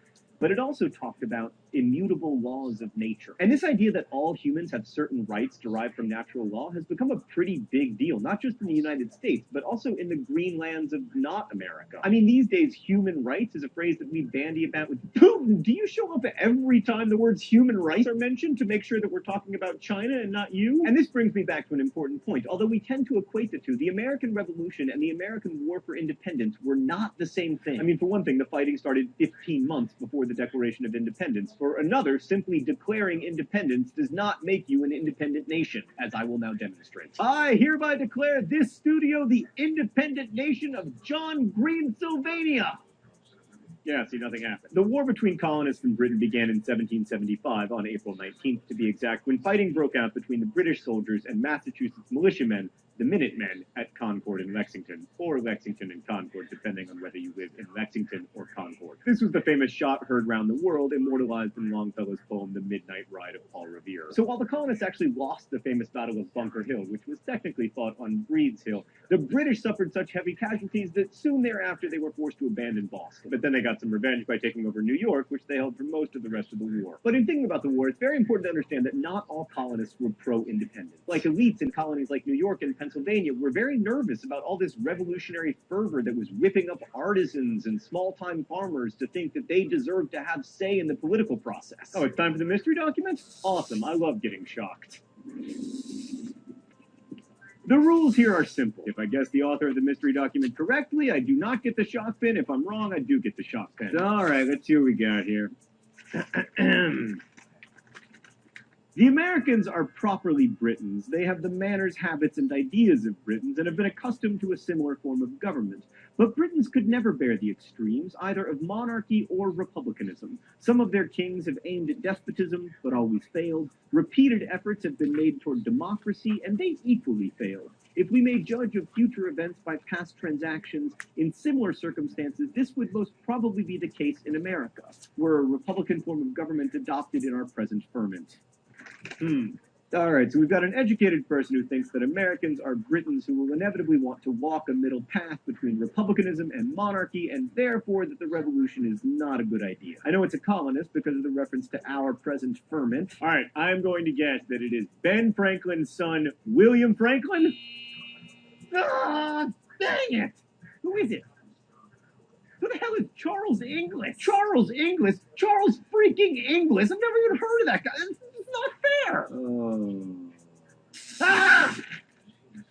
but it also talked about immutable laws of nature. And this idea that all humans have certain rights derived from natural law has become a pretty big deal, not just in the United States, but also in the green lands of not America. I mean, these days, human rights is a phrase that we bandy about with Putin. Do you show up every time the words human rights are mentioned to make sure that we're talking about China and not you? And this brings me back to an important point. Although we tend to equate the two, the American Revolution and the American War for Independence were not the same thing. I mean, for one thing, the fighting started 15 months before the Declaration of Independence. For another, simply declaring independence does not make you an independent nation, as I will now demonstrate. I hereby declare this studio the independent nation of John Green, Sylvania. Yeah, see, nothing happened. The war between colonists and Britain began in 1775, on April 19th to be exact, when fighting broke out between the British soldiers and Massachusetts militiamen the Minutemen at Concord and Lexington, or Lexington and Concord, depending on whether you live in Lexington or Concord. This was the famous shot heard round the world, immortalized in Longfellow's poem The Midnight Ride of Paul Revere. So while the colonists actually lost the famous Battle of Bunker Hill, which was technically fought on Breed's Hill, the British suffered such heavy casualties that soon thereafter they were forced to abandon Boston. But then they got some revenge by taking over New York, which they held for most of the rest of the war. But in thinking about the war, it's very important to understand that not all colonists were pro-independence. Like elites in colonies like New York and Pennsylvania were very nervous about all this revolutionary fervor that was whipping up artisans and small-time farmers to think that they deserved to have say in the political process. Oh, it's time for the mystery document? Awesome, I love getting shocked. The rules here are simple. If I guess the author of the mystery document correctly, I do not get the shock pin. If I'm wrong, I do get the shock pin. All right, let's see what we got here. The Americans are properly Britons. They have the manners, habits, and ideas of Britons and have been accustomed to a similar form of government. But Britons could never bear the extremes, either of monarchy or republicanism. Some of their kings have aimed at despotism, but always failed. Repeated efforts have been made toward democracy, and they equally failed. If we may judge of future events by past transactions, in similar circumstances, this would most probably be the case in America, were a republican form of government adopted in our present ferment. All right, so we've got an educated person who thinks that Americans are Britons who will inevitably want to walk a middle path between republicanism and monarchy, and therefore that the revolution is not a good idea. I know it's a colonist because of the reference to our present ferment. All right, I'm going to guess that it is Ben Franklin's son, William Franklin? Ah, dang it! Who is it? Who the hell is Charles Inglis? Charles Inglis? Charles freaking Inglis? I've never even heard of that guy. It's not fair. Oh. Ah!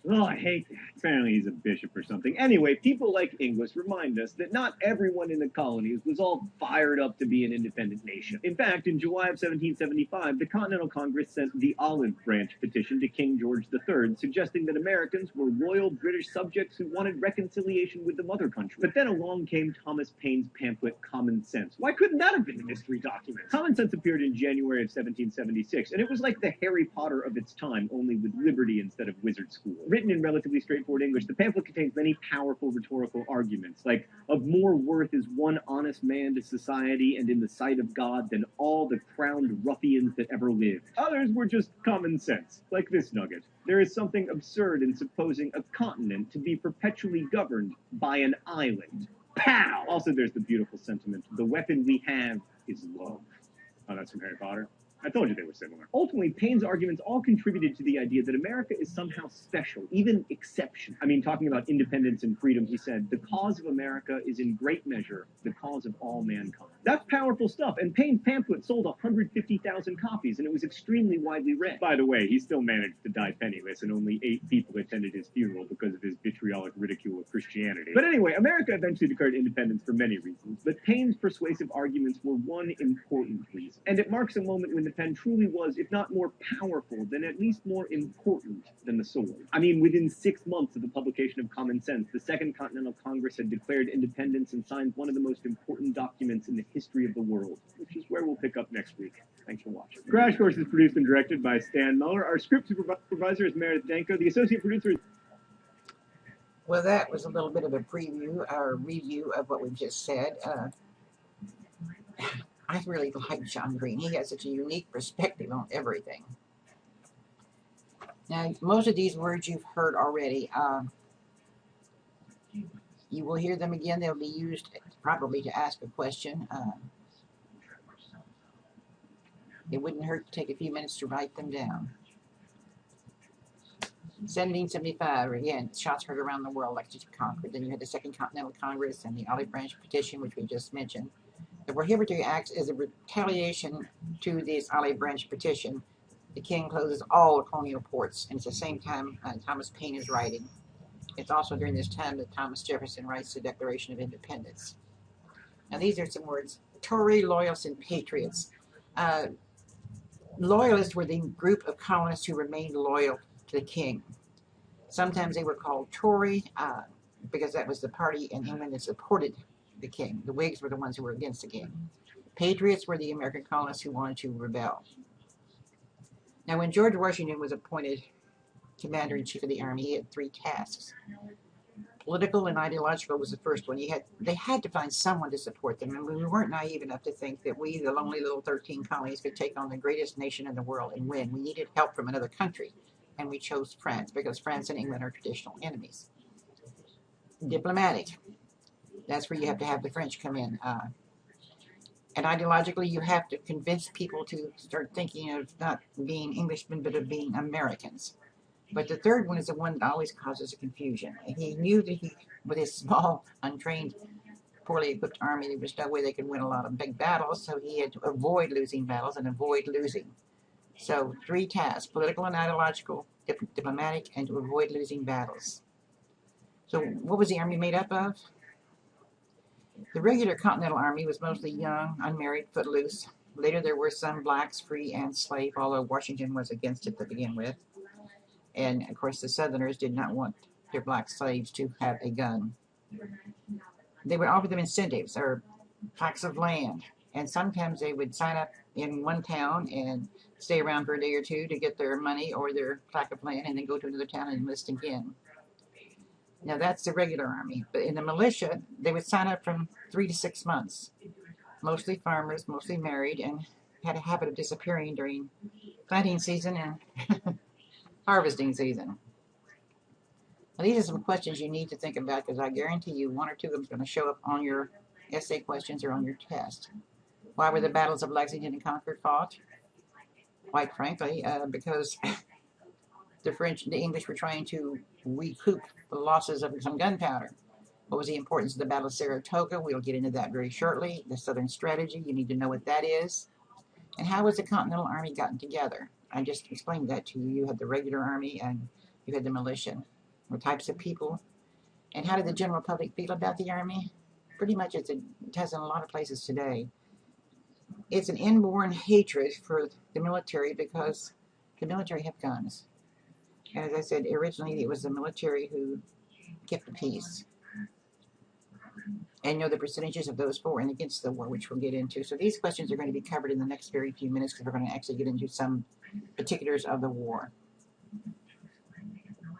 Oh, I hate that. Apparently he's a bishop or something. Anyway, people like Inglis remind us that not everyone in the colonies was all fired up to be an independent nation. In fact, in July of 1775, the Continental Congress sent the Olive Branch petition to King George III, suggesting that Americans were loyal British subjects who wanted reconciliation with the mother country. But then along came Thomas Paine's pamphlet, Common Sense. Why couldn't that have been the mystery document? Common Sense appeared in January of 1776, and it was like the Harry Potter of its time, only with liberty instead of wizard school. Written in relatively straightforward English, the pamphlet contains many powerful rhetorical arguments, like, of more worth is one honest man to society and in the sight of God than all the crowned ruffians that ever lived. Others were just common sense, like this nugget. There is something absurd in supposing a continent to be perpetually governed by an island. Pow! Also, there's the beautiful sentiment, the weapon we have is love. Oh, that's from Harry Potter? I told you they were similar. Ultimately, Paine's arguments all contributed to the idea that America is somehow special, even exceptional. I mean, talking about independence and freedom, he said, the cause of America is in great measure the cause of all mankind. That's powerful stuff, and Paine's pamphlet sold 150,000 copies, and it was extremely widely read. By the way, he still managed to die penniless, and only 8 people attended his funeral because of his vitriolic ridicule of Christianity. But anyway, America eventually declared independence for many reasons, but Paine's persuasive arguments were one important reason. And it marks a moment when the pen truly was, if not more powerful, then at least more important than the sword. I mean, within 6 months of the publication of Common Sense, the Second Continental Congress had declared independence and signed one of the most important documents in the history of the world, which is where we'll pick up next week. Thanks for watching. Crash Course is produced and directed by Stan Muller. Our script supervisor is Meredith Danko. The associate producer is... Well, that was a little bit of a preview or review of what we've just said. I really like John Green. He has such a unique perspective on everything. Now, most of these words you've heard already. You will hear them again. They'll be used probably to ask a question. It wouldn't hurt to take a few minutes to write them down. 1775, again, shots heard around the world, Lexington and Concord. Then you had the Second Continental Congress and the Olive Branch Petition, which we just mentioned. The Prohibitory Acts is a retaliation to this Olive Branch Petition. The king closes all colonial ports, and it's the same time Thomas Paine is writing. It's also during this time that Thomas Jefferson writes the Declaration of Independence. Now, these are some words. Tory, Loyalists, and Patriots. Loyalists were the group of colonists who remained loyal to the king. Sometimes they were called Tory because that was the party in England that supported the king. The Whigs were the ones who were against the king. Patriots were the American colonists who wanted to rebel. Now, when George Washington was appointed commander-in-chief of the army. He had 3 tasks. Political and ideological was the first one. They had to find someone to support them, and we weren't naive enough to think that we, the lonely little 13 colonies, could take on the greatest nation in the world and win. We needed help from another country, and we chose France because France and England are traditional enemies. Diplomatic. That's where you have to have the French come in. And ideologically, you have to convince people to start thinking of not being Englishmen, but of being Americans. But the third one is the one that always causes a confusion. He knew that with his small, untrained, poorly equipped army, there was no way they could win a lot of big battles, so he had to avoid losing battles and avoid losing. So 3 tasks: political and ideological, diplomatic, and to avoid losing battles. So what was the army made up of? The regular Continental Army was mostly young, unmarried, footloose. Later there were some blacks, free and slave, although Washington was against it to begin with. And, of course, the Southerners did not want their black slaves to have a gun. They would offer them incentives or tracts of land. And sometimes they would sign up in one town and stay around for a day or 2 to get their money or their tract of land and then go to another town and enlist again. Now, that's the regular army. But in the militia, they would sign up from 3 to 6 months. Mostly farmers, mostly married, and had a habit of disappearing during planting season and harvesting season. Now, these are some questions you need to think about because I guarantee you 1 or 2 of them is going to show up on your essay questions or on your test. Why were the battles of Lexington and Concord fought? Quite frankly, because the English were trying to recoup the losses of some gunpowder. What was the importance of the Battle of Saratoga? We'll get into that very shortly. The Southern strategy, you need to know what that is. And how was the Continental Army gotten together? I just explained that to you. You had the regular army and you had the militia. What types of people? And how did the general public feel about the army? Pretty much it has in a lot of places today. It's an inborn hatred for the military because the military have guns. As I said, originally it was the military who kept the peace. And know the percentages of those for and against the war, which we'll get into. So these questions are going to be covered in the next very few minutes because we're going to actually get into some particulars of the war.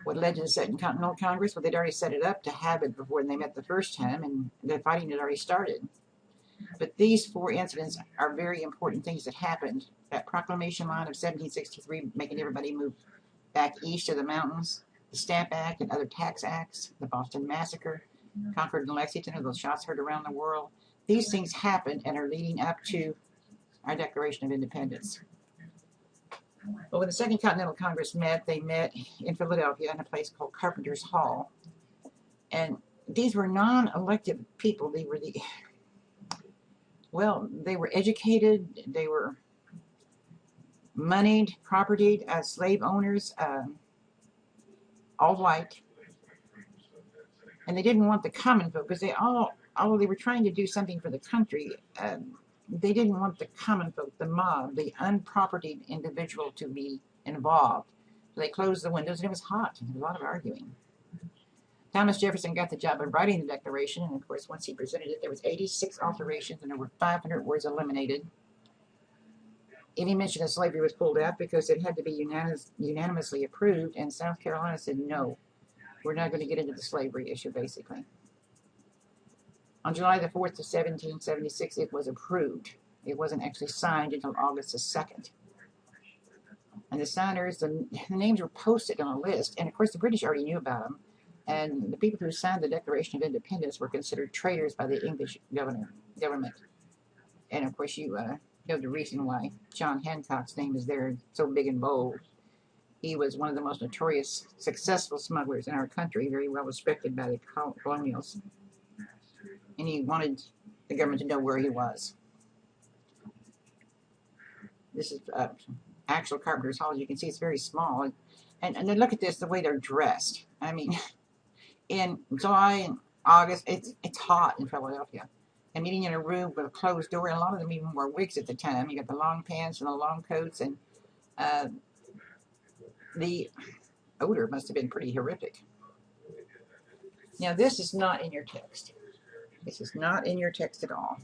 What led to the Second Continental Congress? Well, they'd already set it up to have it before they met the first time, and the fighting had already started. But these 4 incidents are very important things that happened. That proclamation line of 1763, making everybody move back east of the mountains, the Stamp Act and other tax acts, the Boston Massacre, Concord and Lexington, those shots heard around the world. These things happened and are leading up to our Declaration of Independence. Well, when the Second Continental Congress met, they met in Philadelphia in a place called Carpenter's Hall. And these were non-elected people. They were they were educated, they were moneyed, propertied, slave owners, all white. And they didn't want the common folk because although they were trying to do something for the country, they didn't want the common folk, the mob, the unpropertied individual to be involved. So they closed the windows and it was hot. There was a lot of arguing. Thomas Jefferson got the job of writing the Declaration, and of course once he presented it there was 86 alterations and there were 500 words eliminated. Any mention of slavery was pulled out because it had to be unanimously approved, and South Carolina said no, we're not going to get into the slavery issue basically. On July the 4th of 1776, it was approved. It wasn't actually signed until August the 2nd. And the signers, the names were posted on a list, and of course the British already knew about them. And the people who signed the Declaration of Independence were considered traitors by the English government. And of course you know the reason why John Hancock's name is there so big and bold. He was one of the most notorious, successful smugglers in our country, very well respected by the colonials. And he wanted the government to know where he was. This is actual Carpenter's Hall. As you can see, it's very small. And then look at this, the way they're dressed. I mean, in July and August, it's hot in Philadelphia. And meeting in a room with a closed door, and a lot of them even wore wigs at the time. You got the long pants and the long coats, and the odor must have been pretty horrific. Now, this is not in your text. This is not in your text at all.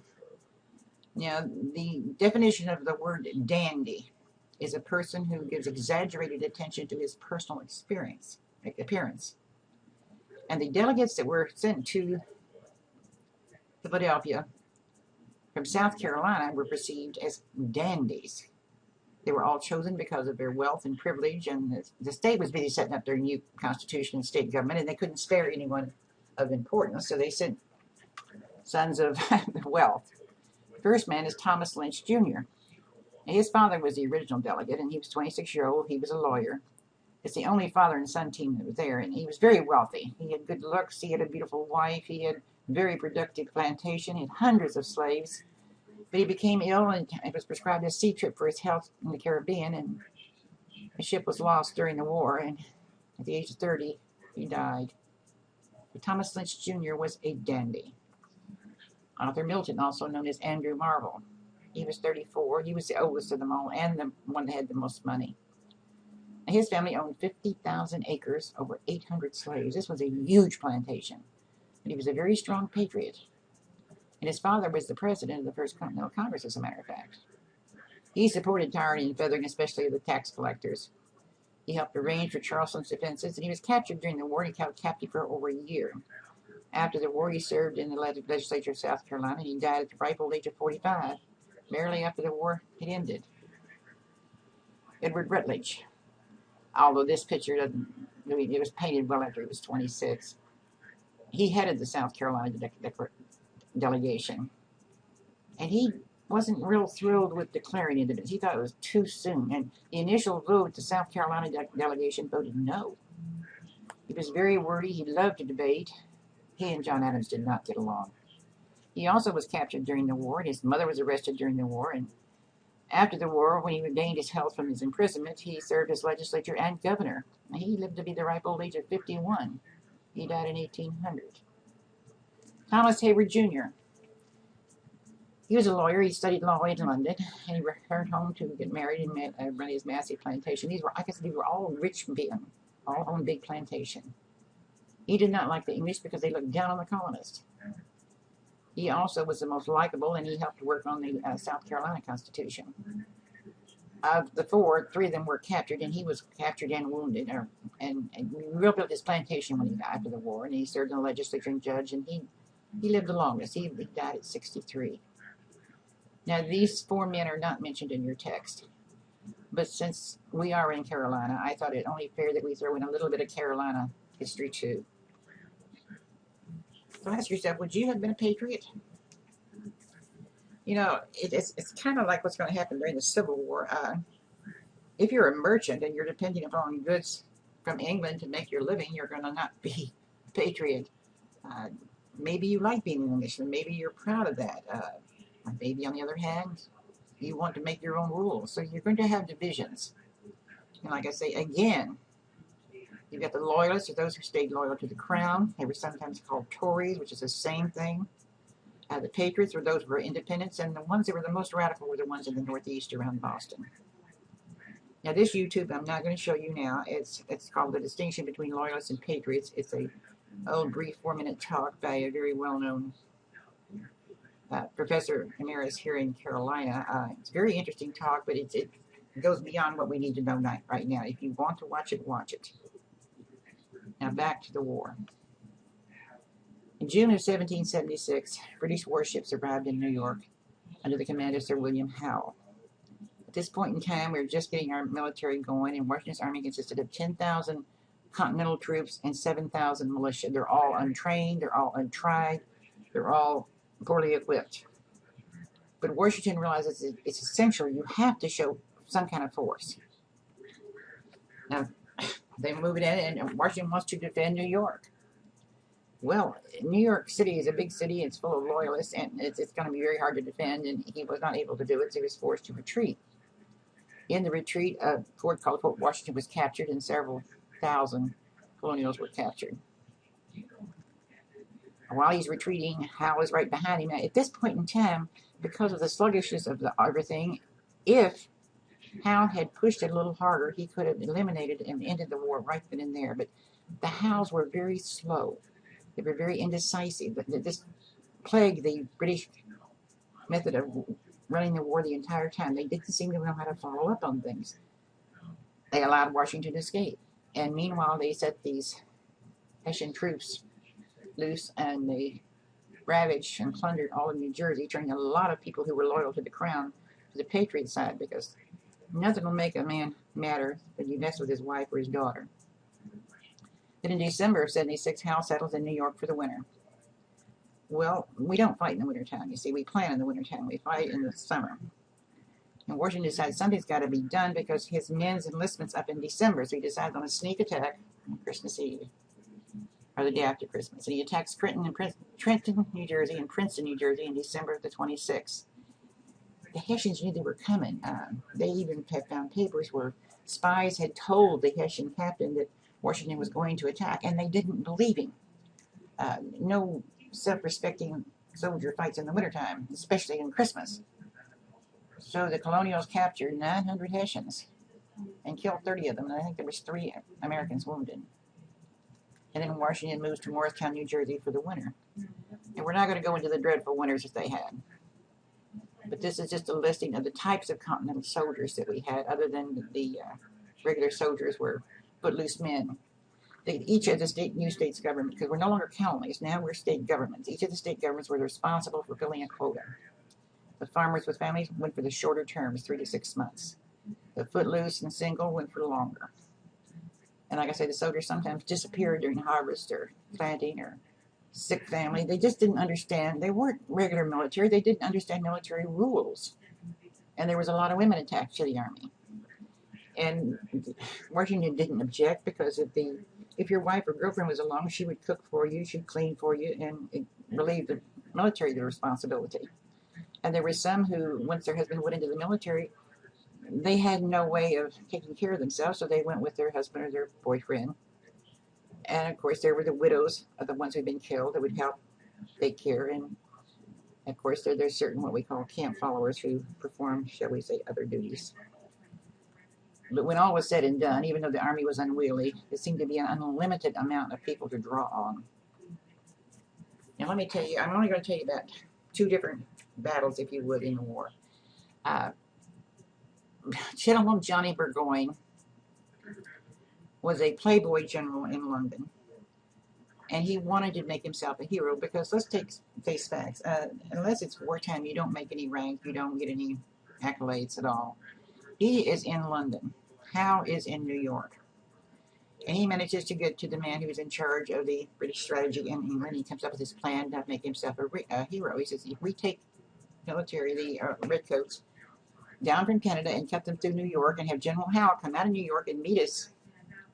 Now, the definition of the word dandy. is a person who gives exaggerated attention to his personal appearance. And the delegates that were sent to Philadelphia from South Carolina were perceived as dandies. They were all chosen because of their wealth and privilege, and the state was busy setting up their new constitution and state government, and they couldn't spare anyone of importance, so they sent sons of wealth. The first man is Thomas Lynch Jr. And his father was the original delegate, and he was 26 years old. He was a lawyer. It's the only father and son team that was there, and he was very wealthy. He had good looks. He had a beautiful wife. He had a very productive plantation. He had hundreds of slaves. But he became ill, and it was prescribed a sea trip for his health in the Caribbean, and the ship was lost during the war, and at the age of 30, he died. But Thomas Lynch Jr. was a dandy. Arthur Milton, also known as Andrew Marvell. He was 34. He was the oldest of them all and the one that had the most money. And his family owned 50,000 acres, over 800 slaves. This was a huge plantation. And he was a very strong patriot. And his father was the president of the first Continental Congress, as a matter of fact. He supported tyranny and feathering, especially of the tax collectors. He helped arrange for Charleston's defenses, and he was captured during the war, and he held captive for over a year. After the war, he served in the legislature of South Carolina, and he died at the ripe old age of 45, barely after the war had ended. Edward Rutledge, although this picture doesn't, it was painted well after he was 26. He headed the South Carolina delegation, and he wasn't real thrilled with declaring independence. He thought it was too soon, and the initial vote, the South Carolina delegation voted no. He was very wordy. He loved to debate. He and John Adams did not get along. He also was captured during the war, and his mother was arrested during the war, and after the war, when he regained his health from his imprisonment, he served as legislature and governor. He lived to be the ripe old age of 51. He died in 1800. Thomas Hayward Jr. He was a lawyer. He studied law in London, and he returned home to get married and run his massive plantation. These were all rich men, all owned big plantation. He did not like the English because they looked down on the colonists. He also was the most likable, and he helped work on the South Carolina Constitution. Of the four, three of them were captured, and he was captured and wounded, and rebuilt his plantation when he died after the war, and he served in the legislature and judge, and he lived the longest. He died at 63. Now, these four men are not mentioned in your text, but since we are in Carolina, I thought it only fair that we throw in a little bit of Carolina history, too. So ask yourself, would you have been a patriot? You know, it's kind of like what's going to happen during the Civil War. If you're a merchant and you're depending upon goods from England to make your living, you're going to not be a patriot. Maybe you like being an Englishman. Maybe you're proud of that. Maybe, on the other hand, you want to make your own rules. So you're going to have divisions. And like I say, again, you've got the loyalists, or those who stayed loyal to the crown. They were sometimes called Tories, which is the same thing. The patriots were those who were independents, and the ones that were the most radical were the ones in the Northeast around Boston. Now, this YouTube I'm not going to show you now. It's called The Distinction Between Loyalists and Patriots. It's a old, brief 4-minute talk by a very well-known professor emeritus here in Carolina. It's a very interesting talk, but it goes beyond what we need to know right now. If you want to watch it, watch it. Now, back to the war. In June of 1776, British warships arrived in New York under the command of Sir William Howe. At this point in time, we were just getting our military going, and Washington's army consisted of 10,000 Continental troops and 7,000 militia. They're all untrained, they're all untried, they're all poorly equipped. But Washington realizes it's essential. You have to show some kind of force. Now, they move it in, and Washington wants to defend New York. Well, New York City is a big city. It's full of loyalists, and it's going to be very hard to defend, and he was not able to do it, so he was forced to retreat. In the retreat, a fort called Fort Washington was captured, and several thousand colonials were captured. While he's retreating, Howe is right behind him. Now, at this point in time, because of the sluggishness of everything, if Howe had pushed it a little harder, he could have eliminated and ended the war right then and there. But the Howes were very slow. They were very indecisive. This plagued the British method of running the war the entire time. They didn't seem to know how to follow up on things. They allowed Washington to escape. And meanwhile, they set these Hessian troops loose, and they ravaged and plundered all of New Jersey, turning a lot of people who were loyal to the crown to the Patriot side, because nothing will make a man madder than you mess with his wife or his daughter. Then in December of 76, Howe settles in New York for the winter. Well, we don't fight in the wintertime, you see. We plan in the wintertime. We fight in the summer. And Washington decides something's got to be done because his men's enlistment's up in December, so he decides on a sneak attack on Christmas Eve, or the day after Christmas. And he attacks Trenton, New Jersey, and Princeton, New Jersey, in December of the 26th. The Hessians knew they were coming. They even found papers where spies had told the Hessian captain that Washington was going to attack, and they didn't believe him. No self-respecting soldier fights in the wintertime, especially in Christmas. So the colonials captured 900 Hessians and killed 30 of them, and I think there was 3 Americans wounded. And then Washington moves to Morristown, New Jersey for the winter. And we're not going to go into the dreadful winters that they had. But this is just a listing of the types of Continental soldiers that we had, other than the regular soldiers were footloose men. Each of the new states government, because we're no longer colonies, now we're state governments. Each of the state governments were responsible for filling a quota. The farmers with families went for the shorter terms, 3 to 6 months. The footloose and single went for longer. And like I say, the soldiers sometimes disappeared during harvest or planting or sick family. They just didn't understand. They weren't regular military. They didn't understand military rules. And there was a lot of women attached to the army. And Washington didn't object, because if your wife or girlfriend was along, she would cook for you, she'd clean for you, and relieve the military of the responsibility. And there were some who, once their husband went into the military, they had no way of taking care of themselves, so they went with their husband or their boyfriend. And of course, there were the widows of the ones who'd been killed that would help take care. And of course, there's certain what we call camp followers who perform, shall we say, other duties. But when all was said and done, even though the army was unwieldy, there seemed to be an unlimited amount of people to draw on. Now, let me tell you, I'm only going to tell you about 2 different battles, if you would, in the war. Gentleman Johnny Burgoyne was a playboy general in London, and he wanted to make himself a hero, because let's face facts. Unless it's wartime, you don't make any rank, you don't get any accolades at all. He is in London. Howe is in New York. And he manages to get to the man who is in charge of the British strategy in England. He comes up with his plan to make himself a hero. He says, if we take military, the redcoats, down from Canada and cut them through New York and have General Howe come out of New York and meet us,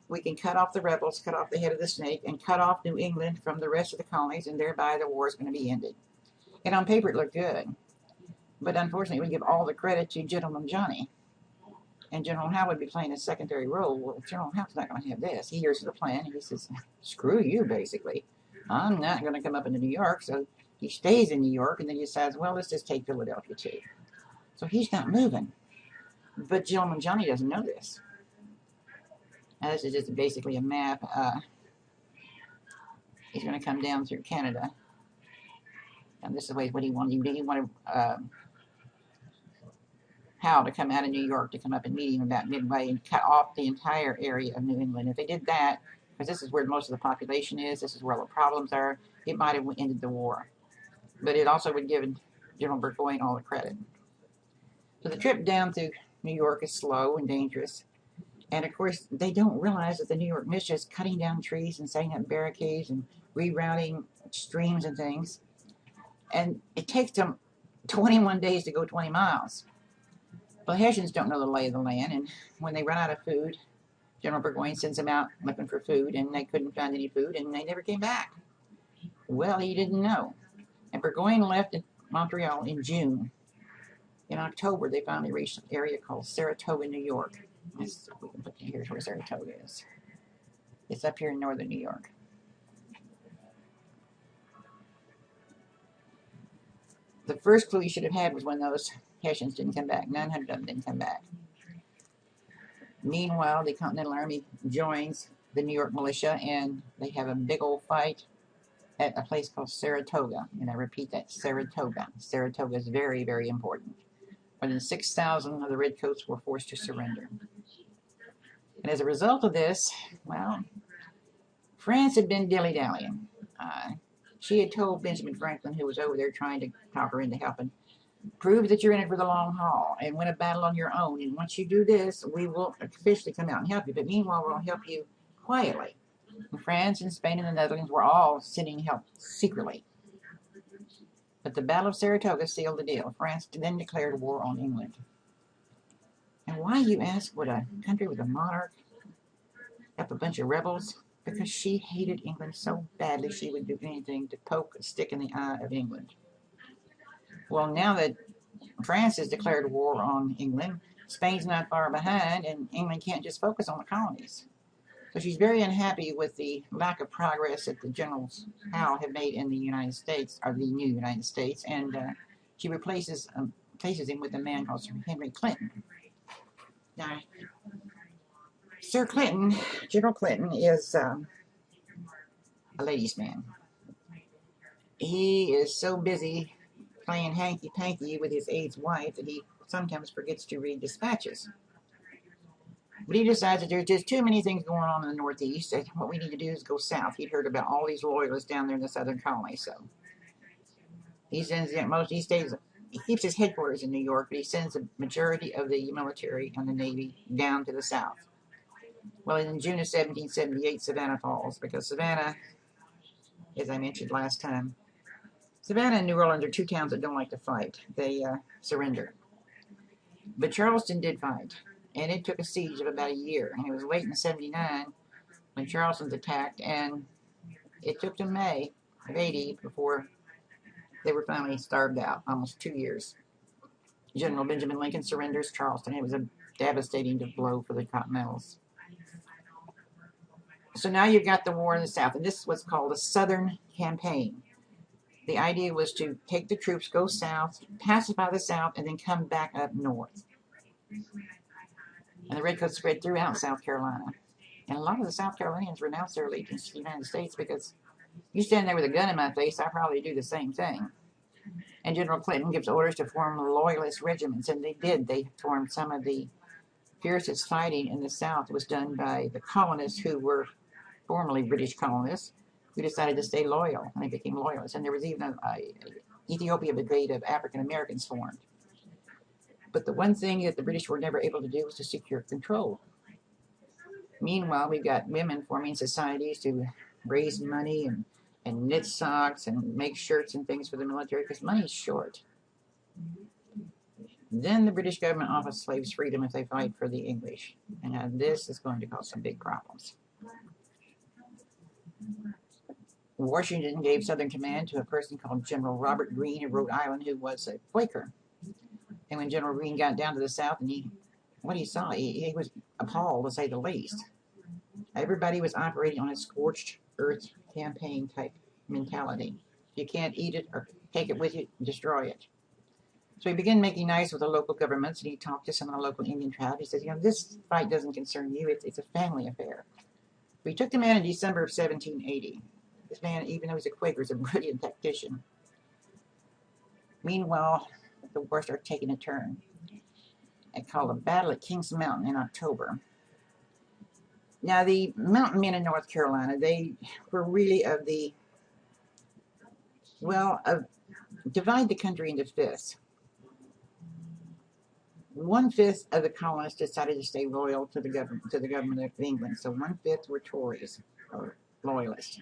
we can cut off the rebels, cut off the head of the snake, and cut off New England from the rest of the colonies, and thereby the war is going to be ended. And on paper it looked good. But unfortunately, we give all the credit to Gentleman Johnny. And General Howe would be playing a secondary role. Well, General Howe's not going to have this. He hears the plan, and he says, screw you, basically. I'm not going to come up into New York. So he stays in New York, and then he decides, well, let's just take Philadelphia, too. So he's not moving. But Gentleman Johnny doesn't know this. Now, this is just basically a map. He's going to come down through Canada. And this is what he wanted to do. He wanted Howe to come out of New York to come up and meet him about midway and cut off the entire area of New England. If they did that, because this is where most of the population is, this is where all the problems are, it might have ended the war. But it also would give General Burgoyne all the credit. So the trip down through New York is slow and dangerous. And of course, they don't realize that the New York militia is cutting down trees and setting up barricades and rerouting streams and things. And it takes them 21 days to go 20 miles. Well, the Hessians don't know the lay of the land, and when they run out of food, General Burgoyne sends them out looking for food, and they couldn't find any food, and they never came back. Well, he didn't know. And Burgoyne left Montreal in June. In October, they finally reached an area called Saratoga, New York. We can put here's where Saratoga is. It's up here in northern New York. The first clue you should have had was when those Hessians didn't come back. 900 of them didn't come back. Meanwhile, the Continental Army joins the New York militia, and they have a big old fight at a place called Saratoga. And I repeat that, Saratoga. Saratoga is very, very important. more than 6,000 of the redcoats were forced to surrender. And as a result of this, well, France had been dilly-dallying. She had told Benjamin Franklin, who was over there trying to talk her into helping, prove that you're in it for the long haul and win a battle on your own. And once you do this, we will officially come out and help you. But meanwhile, we'll help you quietly. And France and Spain and the Netherlands were all sending help secretly. But the Battle of Saratoga sealed the deal. France then declared war on England. And why, you ask, would a country with a monarch help a bunch of rebels? Because she hated England so badly she would do anything to poke a stick in the eye of England. Well, now that France has declared war on England, Spain's not far behind, and England can't just focus on the colonies. So she's very unhappy with the lack of progress that the generals Howe have made in the United States, or the new United States, and she places him with a man called Sir Henry Clinton. Now, Sir Clinton, General Clinton, is a ladies' man. He is so busy playing hanky-panky with his aide's wife that he sometimes forgets to read dispatches. But he decides that there's just too many things going on in the Northeast, and what we need to do is go south. He'd heard about all these loyalists down there in the southern colony, so he sends he keeps his headquarters in New York, but he sends a majority of the military and the Navy down to the south. Well, in June of 1778, Savannah falls, because Savannah, as I mentioned last time, Savannah and New Orleans are two towns that don't like to fight. They surrender. But Charleston did fight, and it took a siege of about a year. And it was late in 79 when Charleston's attacked, and it took to May of 80 before they were finally starved out, almost 2 years. General Benjamin Lincoln surrenders Charleston. It was a devastating blow for the Continentals. So now you've got the war in the South, and this is what's called a Southern Campaign. The idea was to take the troops, go south, pacify the South, and then come back up north. And the redcoats spread throughout South Carolina. And a lot of the South Carolinians renounced their allegiance to the United States because you stand there with a gun in my face, I probably do the same thing. And General Clinton gives orders to form loyalist regiments, and they did. They formed some of the fiercest fighting in the South was done by the colonists who were formerly British colonists who decided to stay loyal, and they became loyalists. And there was even an Ethiopia Brigade of African Americans formed. But the one thing that the British were never able to do was to secure control. Meanwhile, we've got women forming societies to raise money and knit socks and make shirts and things for the military because money's short. Then the British government offers slaves freedom if they fight for the English. And now this is going to cause some big problems. Washington gave Southern Command to a person called General Robert Greene of Rhode Island, who was a Quaker. And when General Greene got down to the South, and what he saw, he was appalled, to say the least. Everybody was operating on a scorched earth campaign type mentality. You can't eat it or take it with you, destroy it. So he began making nice with the local governments, and he talked to some of the local Indian tribes. He says, this fight doesn't concern you, it's a family affair. But he took the man in December of 1780. This man, even though he's a Quaker, is a brilliant tactician. Meanwhile, the war started taking a turn. It's called a battle at Kings Mountain in October. Now, the mountain men in North Carolina, they were really divide the country into fifths. 1/5 of the colonists decided to stay loyal to the government of England. So 1/5 were Tories or loyalists.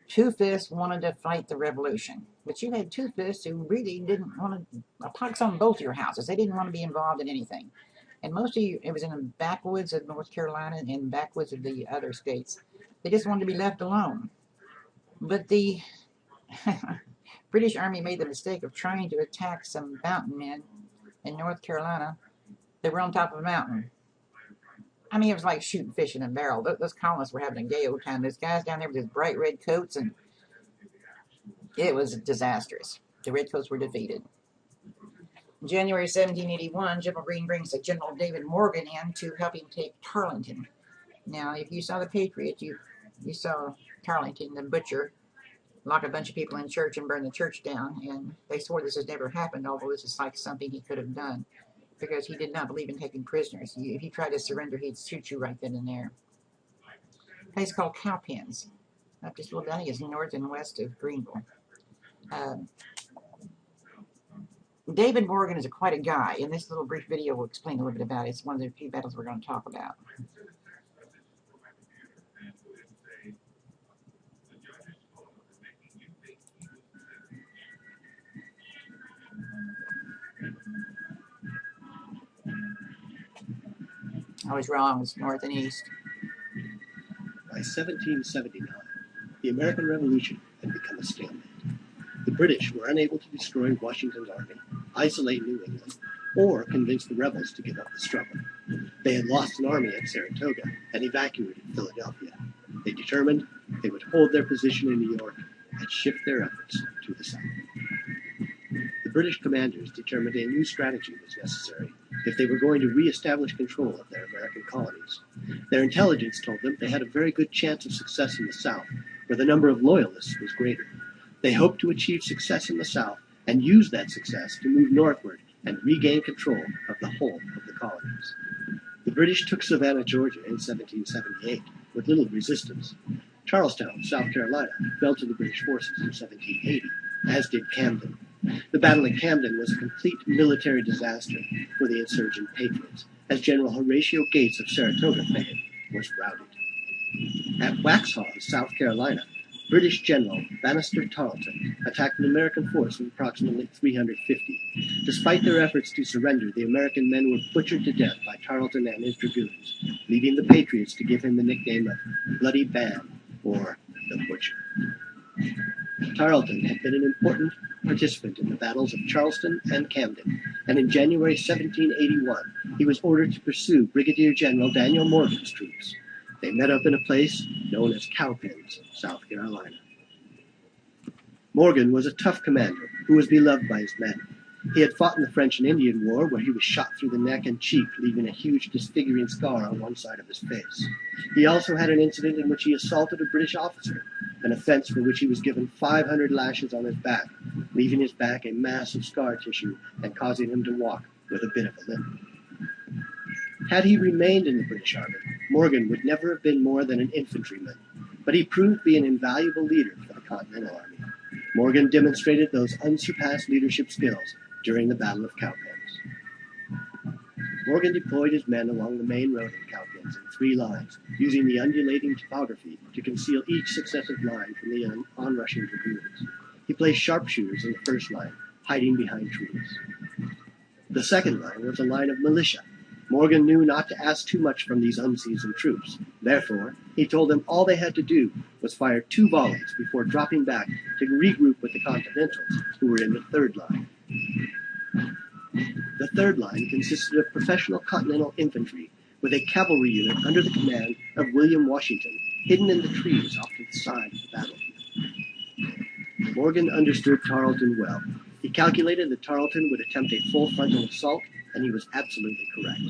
2/5 wanted to fight the revolution. But you had 2/5 who really didn't want to pox on both your houses. They didn't want to be involved in anything. And most of you, it was in the backwoods of North Carolina and backwoods of the other states. They just wanted to be left alone. But the British Army made the mistake of trying to attack some mountain men in North Carolina. They were on top of a mountain. I mean, it was like shooting fish in a barrel. Those colonists were having a gay old time. Those guys down there with these bright red coats, and it was disastrous. The redcoats were defeated. In January 1781, General Greene brings General David Morgan in to help him take Tarleton. Now, if you saw The Patriot, you saw Tarleton, the butcher, lock a bunch of people in church and burn the church down. And they swore this has never happened, although this is like something he could have done, because he did not believe in taking prisoners. If you tried to surrender, he'd shoot you right then and there. A place called Cowpens, up just a little bit, I think it's north and west of Greenville. David Morgan is quite a guy, and this little brief video will explain a little bit about it. It's one of the few battles we're going to talk about. I was wrong, it's north and east. By 1779, the American Revolution had become a stalemate. The British were unable to destroy Washington's army, isolate New England, or convince the rebels to give up the struggle. They had lost an army at Saratoga and evacuated Philadelphia. They determined they would hold their position in New York and shift their efforts to the south. The British commanders determined a new strategy was necessary if they were going to re-establish control of their American colonies. Their intelligence told them they had a very good chance of success in the South, where the number of loyalists was greater. They hoped to achieve success in the South and use that success to move northward and regain control of the whole of the colonies. The British took Savannah, Georgia in 1778 with little resistance. Charlestown, South Carolina, fell to the British forces in 1780, as did Camden. The battle at Camden was a complete military disaster for the insurgent patriots, as General Horatio Gates of Saratoga fame was routed. At Waxhaw, South Carolina, British General Banastre Tarleton attacked an American force of approximately 350. Despite their efforts to surrender, the American men were butchered to death by Tarleton and his dragoons, leading the Patriots to give him the nickname of Bloody Bam, or the Butcher. Tarleton had been an important participant in the battles of Charleston and Camden, and in January 1781 he was ordered to pursue Brigadier General Daniel Morgan's troops. They met up in a place known as Cowpens, South Carolina. Morgan was a tough commander who was beloved by his men. He had fought in the French and Indian War, where he was shot through the neck and cheek, leaving a huge disfiguring scar on one side of his face. He also had an incident in which he assaulted a British officer, an offense for which he was given 500 lashes on his back, leaving his back a mass of scar tissue and causing him to walk with a bit of a limp. Had he remained in the British Army, Morgan would never have been more than an infantryman, but he proved to be an invaluable leader for the Continental Army. Morgan demonstrated those unsurpassed leadership skills during the Battle of Cowpens. Morgan deployed his men along the main road in Cowpens in 3 lines, using the undulating topography to conceal each successive line from the onrushing dragoons. He placed sharpshooters in the first line, hiding behind trees. The second line was a line of militia. Morgan knew not to ask too much from these unseasoned troops. Therefore, he told them all they had to do was fire 2 volleys before dropping back to regroup with the Continentals, who were in the third line. The third line consisted of professional Continental infantry with a cavalry unit under the command of William Washington, hidden in the trees off to the side of the battlefield. Morgan understood Tarleton well. He calculated that Tarleton would attempt a full frontal assault, and he was absolutely correct.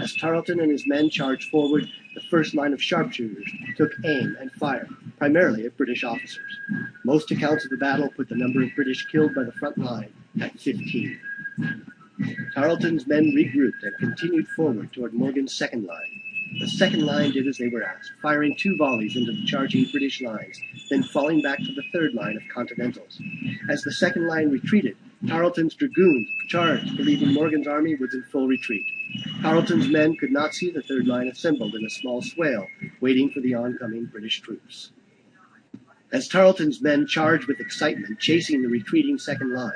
As Tarleton and his men charged forward, the first line of sharpshooters took aim and fired, primarily at British officers. Most accounts of the battle put the number of British killed by the front line at 15. Tarleton's men regrouped and continued forward toward Morgan's second line. The second line did as they were asked, firing 2 volleys into the charging British lines, then falling back to the third line of Continentals. As the second line retreated, Tarleton's dragoons charged, believing Morgan's army was in full retreat. Tarleton's men could not see the third line assembled in a small swale, waiting for the oncoming British troops. As Tarleton's men charged with excitement, chasing the retreating second line,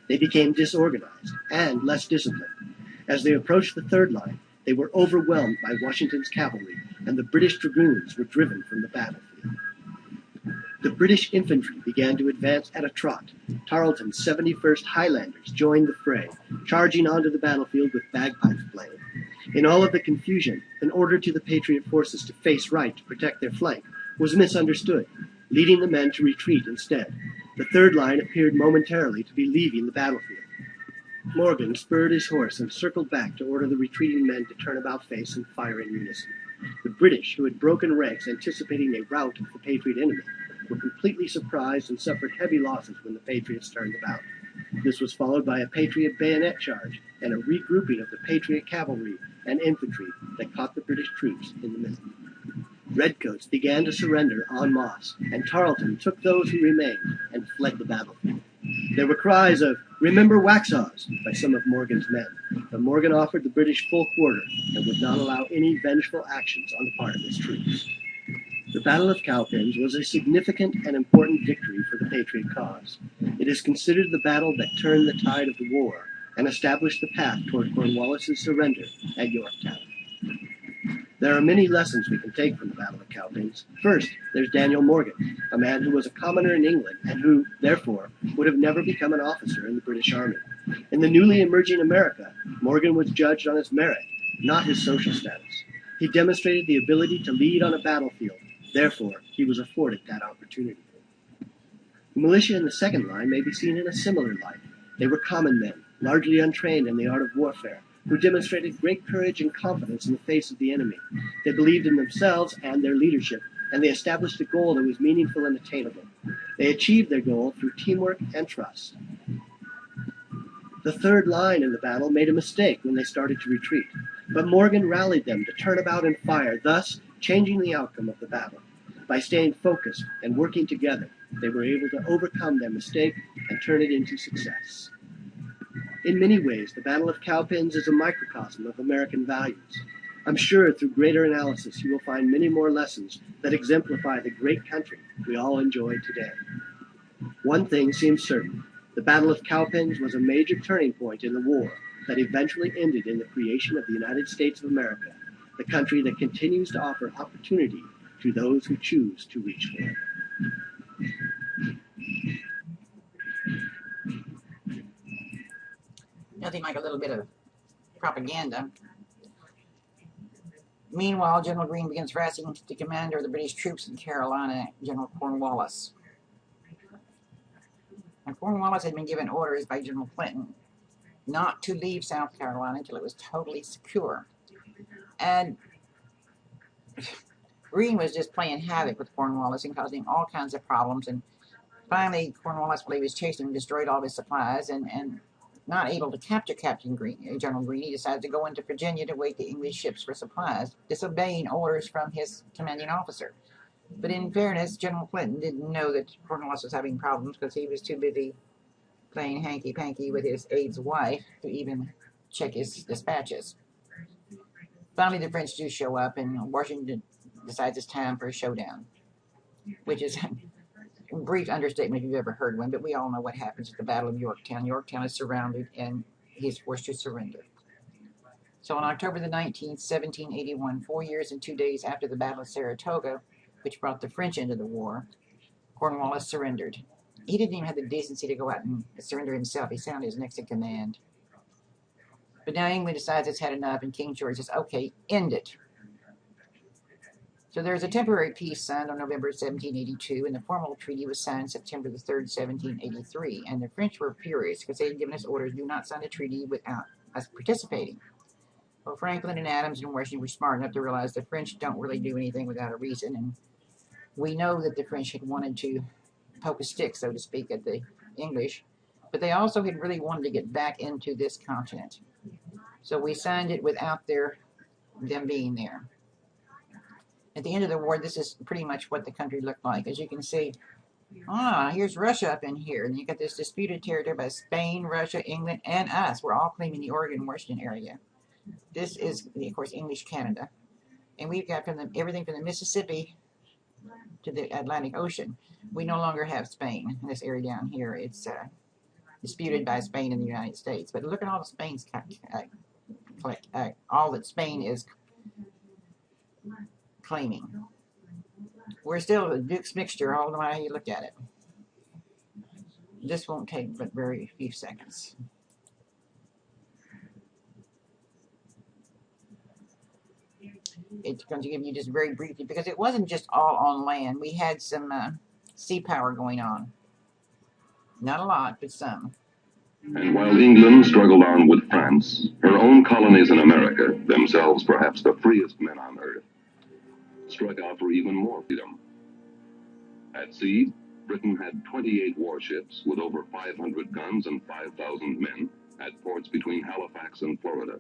they became disorganized and less disciplined. As they approached the third line, they were overwhelmed by Washington's cavalry, and the British dragoons were driven from the battlefield. The British infantry began to advance at a trot. Tarleton's 71st Highlanders joined the fray, charging onto the battlefield with bagpipes playing. In all of the confusion, an order to the Patriot forces to face right to protect their flank was misunderstood, leading the men to retreat instead. The third line appeared momentarily to be leaving the battlefield. Morgan spurred his horse and circled back to order the retreating men to turn about face and fire in unison. The British, who had broken ranks anticipating a rout of the Patriot enemy, were completely surprised and suffered heavy losses when the Patriots turned about. This was followed by a Patriot bayonet charge and a regrouping of the Patriot cavalry and infantry that caught the British troops in the middle. Redcoats began to surrender en masse, and Tarleton took those who remained and fled the battlefield. There were cries of "Remember Waxhaws" by some of Morgan's men, but Morgan offered the British full quarter and would not allow any vengeful actions on the part of his troops. The Battle of Cowpens was a significant and important victory for the Patriot cause. It is considered the battle that turned the tide of the war and established the path toward Cornwallis's surrender at Yorktown. There are many lessons we can take from the Battle of Cowpens. First, there's Daniel Morgan, a man who was a commoner in England and who, therefore, would have never become an officer in the British Army. In the newly emerging America, Morgan was judged on his merit, not his social status. He demonstrated the ability to lead on a battlefield. Therefore, he was afforded that opportunity. The militia in the second line may be seen in a similar light. They were common men, largely untrained in the art of warfare, who demonstrated great courage and confidence in the face of the enemy. They believed in themselves and their leadership, and they established a goal that was meaningful and attainable. They achieved their goal through teamwork and trust. The third line in the battle made a mistake when they started to retreat, but Morgan rallied them to turn about and fire, thus changing the outcome of the battle. By staying focused and working together, they were able to overcome their mistake and turn it into success. In many ways, the Battle of Cowpens is a microcosm of American values. I'm sure through greater analysis you will find many more lessons that exemplify the great country we all enjoy today. One thing seems certain. The Battle of Cowpens was a major turning point in the war that eventually ended in the creation of the United States of America, the country that continues to offer opportunity to those who choose to reach for it. Nothing like a little bit of propaganda. Meanwhile, General Greene begins harassing the commander of the British troops in Carolina, General Cornwallis. And Cornwallis had been given orders by General Clinton not to leave South Carolina until it was totally secure. And Greene was just playing havoc with Cornwallis and causing all kinds of problems. And finally, Cornwallis, while he was chasing him, destroyed all his supplies and not able to capture General Greene, he decided to go into Virginia to wait the English ships for supplies, disobeying orders from his commanding officer. But in fairness, General Clinton didn't know that Cornwallis was having problems because he was too busy playing hanky-panky with his aide's wife to even check his dispatches. Finally, the French do show up, and Washington decides it's time for a showdown, which is a brief understatement if you've ever heard one, but we all know what happens at the Battle of Yorktown. Yorktown is surrounded, and he is forced to surrender. So on October the 19th, 1781, 4 years and 2 days after the Battle of Saratoga, which brought the French into the war, Cornwallis surrendered. He didn't even have the decency to go out and surrender himself. He sent his next in command. But now England decides it's had enough, and King George says, okay, end it. So there's a temporary peace signed on November 1782, and the formal treaty was signed September the 3rd, 1783. And the French were furious because they had given us orders, do not sign a treaty without us participating. Well, Franklin and Adams and Washington were smart enough to realize the French don't really do anything without a reason, and we know that the French had wanted to poke a stick, so to speak, at the English, but they also had really wanted to get back into this continent. So we signed it without them being there. At the end of the war, this is pretty much what the country looked like. As you can see, here's Russia up in here, and you got this disputed territory by Spain, Russia, England, and us. We're all claiming the Oregon-Washington area. This is, of course, English Canada, and we've got everything from the Mississippi to the Atlantic Ocean. We no longer have Spain in this area down here. It's disputed by Spain and the United States. But look at all the Spain's all that Spain is claiming. We're still a Duke's mixture, all the way how you look at it. This won't take but very few seconds. It's going to give you just very briefly, because it wasn't just all on land. We had some sea power going on. Not a lot, but some. And while England struggled on with France, her own colonies in America, themselves perhaps the freest men on earth, struck out for even more freedom. At sea, Britain had 28 warships with over 500 guns and 5,000 men at ports between Halifax and Florida.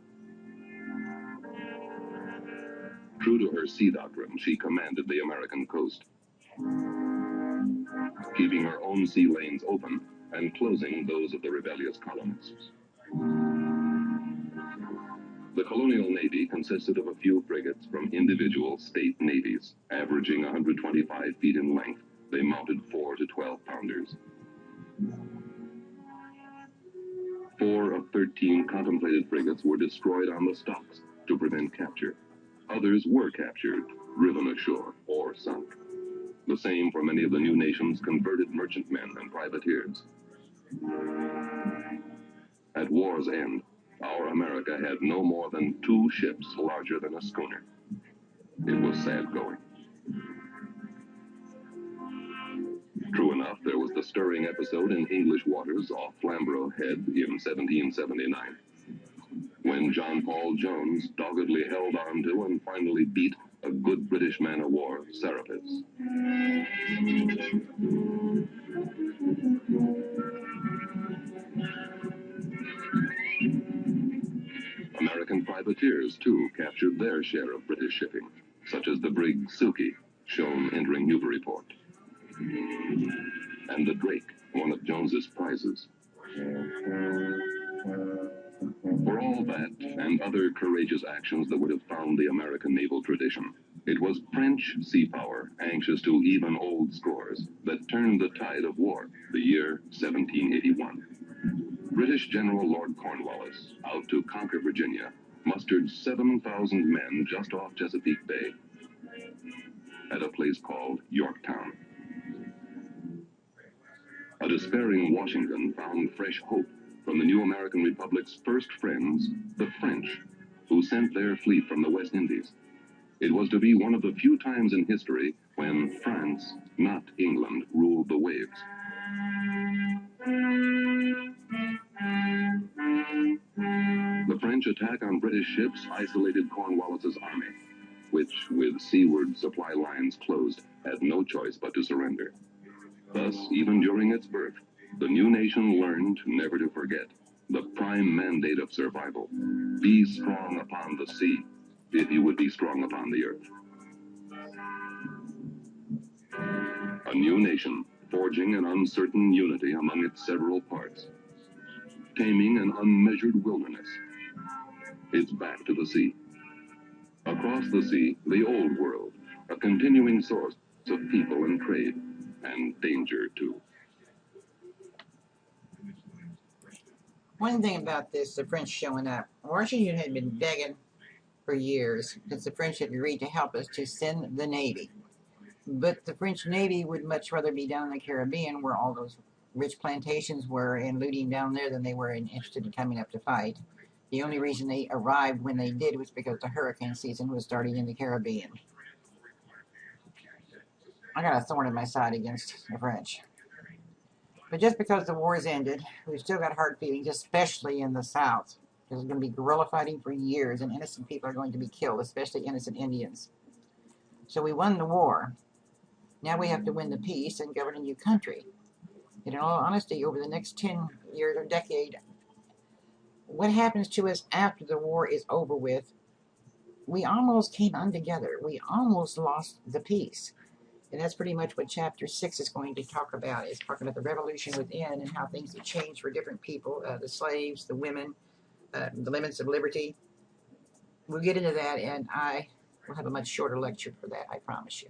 True to her sea doctrine, she commanded the American coast, keeping her own sea lanes open and closing those of the rebellious colonists. The colonial navy consisted of a few frigates from individual state navies. Averaging 125 feet in length, they mounted 4 to 12-pounders. 4 of 13 contemplated frigates were destroyed on the stocks to prevent capture. Others were captured, driven ashore, or sunk. The same for many of the new nation's converted merchantmen and privateers. At war's end, our America had no more than 2 ships larger than a schooner. It was sad going. True enough, there was the stirring episode in English waters off Flamborough Head in 1779, when John Paul Jones doggedly held on to and finally beat a good British man-of-war, Serapis. American privateers, too, captured their share of British shipping, such as the brig Suki, shown entering Newburyport, and the Drake, one of Jones's prizes. For all that and other courageous actions that would have found the American naval tradition, it was French sea power, anxious to even old scores, that turned the tide of war, the year 1781. British General Lord Cornwallis, out to conquer Virginia, mustered 7,000 men just off Chesapeake Bay at a place called Yorktown. A despairing Washington found fresh hope from the new American Republic's first friends, the French, who sent their fleet from the West Indies. It was to be one of the few times in history when France, not England, ruled the waves. The French attack on British ships isolated Cornwallis's army, which, with seaward supply lines closed, had no choice but to surrender. Thus, even during its birth, the new nation learned never to forget the prime mandate of survival: be strong upon the sea, if you would be strong upon the earth. A new nation, forging an uncertain unity among its several parts, taming an unmeasured wilderness. It's back to the sea. Across the sea, the old world, a continuing source of people and trade, and danger too. One thing about this, the French showing up, Washington had been begging for years since the French had agreed to help us to send the Navy. But the French Navy would much rather be down in the Caribbean where all those rich plantations were and looting down there than they were interested in coming up to fight. The only reason they arrived when they did was because the hurricane season was starting in the Caribbean. I got a thorn in my side against the French. But just because the war's ended, we've still got hard feelings, especially in the South. There's going to be guerrilla fighting for years, and innocent people are going to be killed, especially innocent Indians. So we won the war. Now we have to win the peace and govern a new country. And in all honesty, over the next 10 years or decade, what happens to us after the war is over with, we almost came untogether. We almost lost the peace. And that's pretty much what Chapter 6 is going to talk about. It's talking about the revolution within and how things have changed for different people, the slaves, the women, the limits of liberty. We'll get into that, and I will have a much shorter lecture for that, I promise you.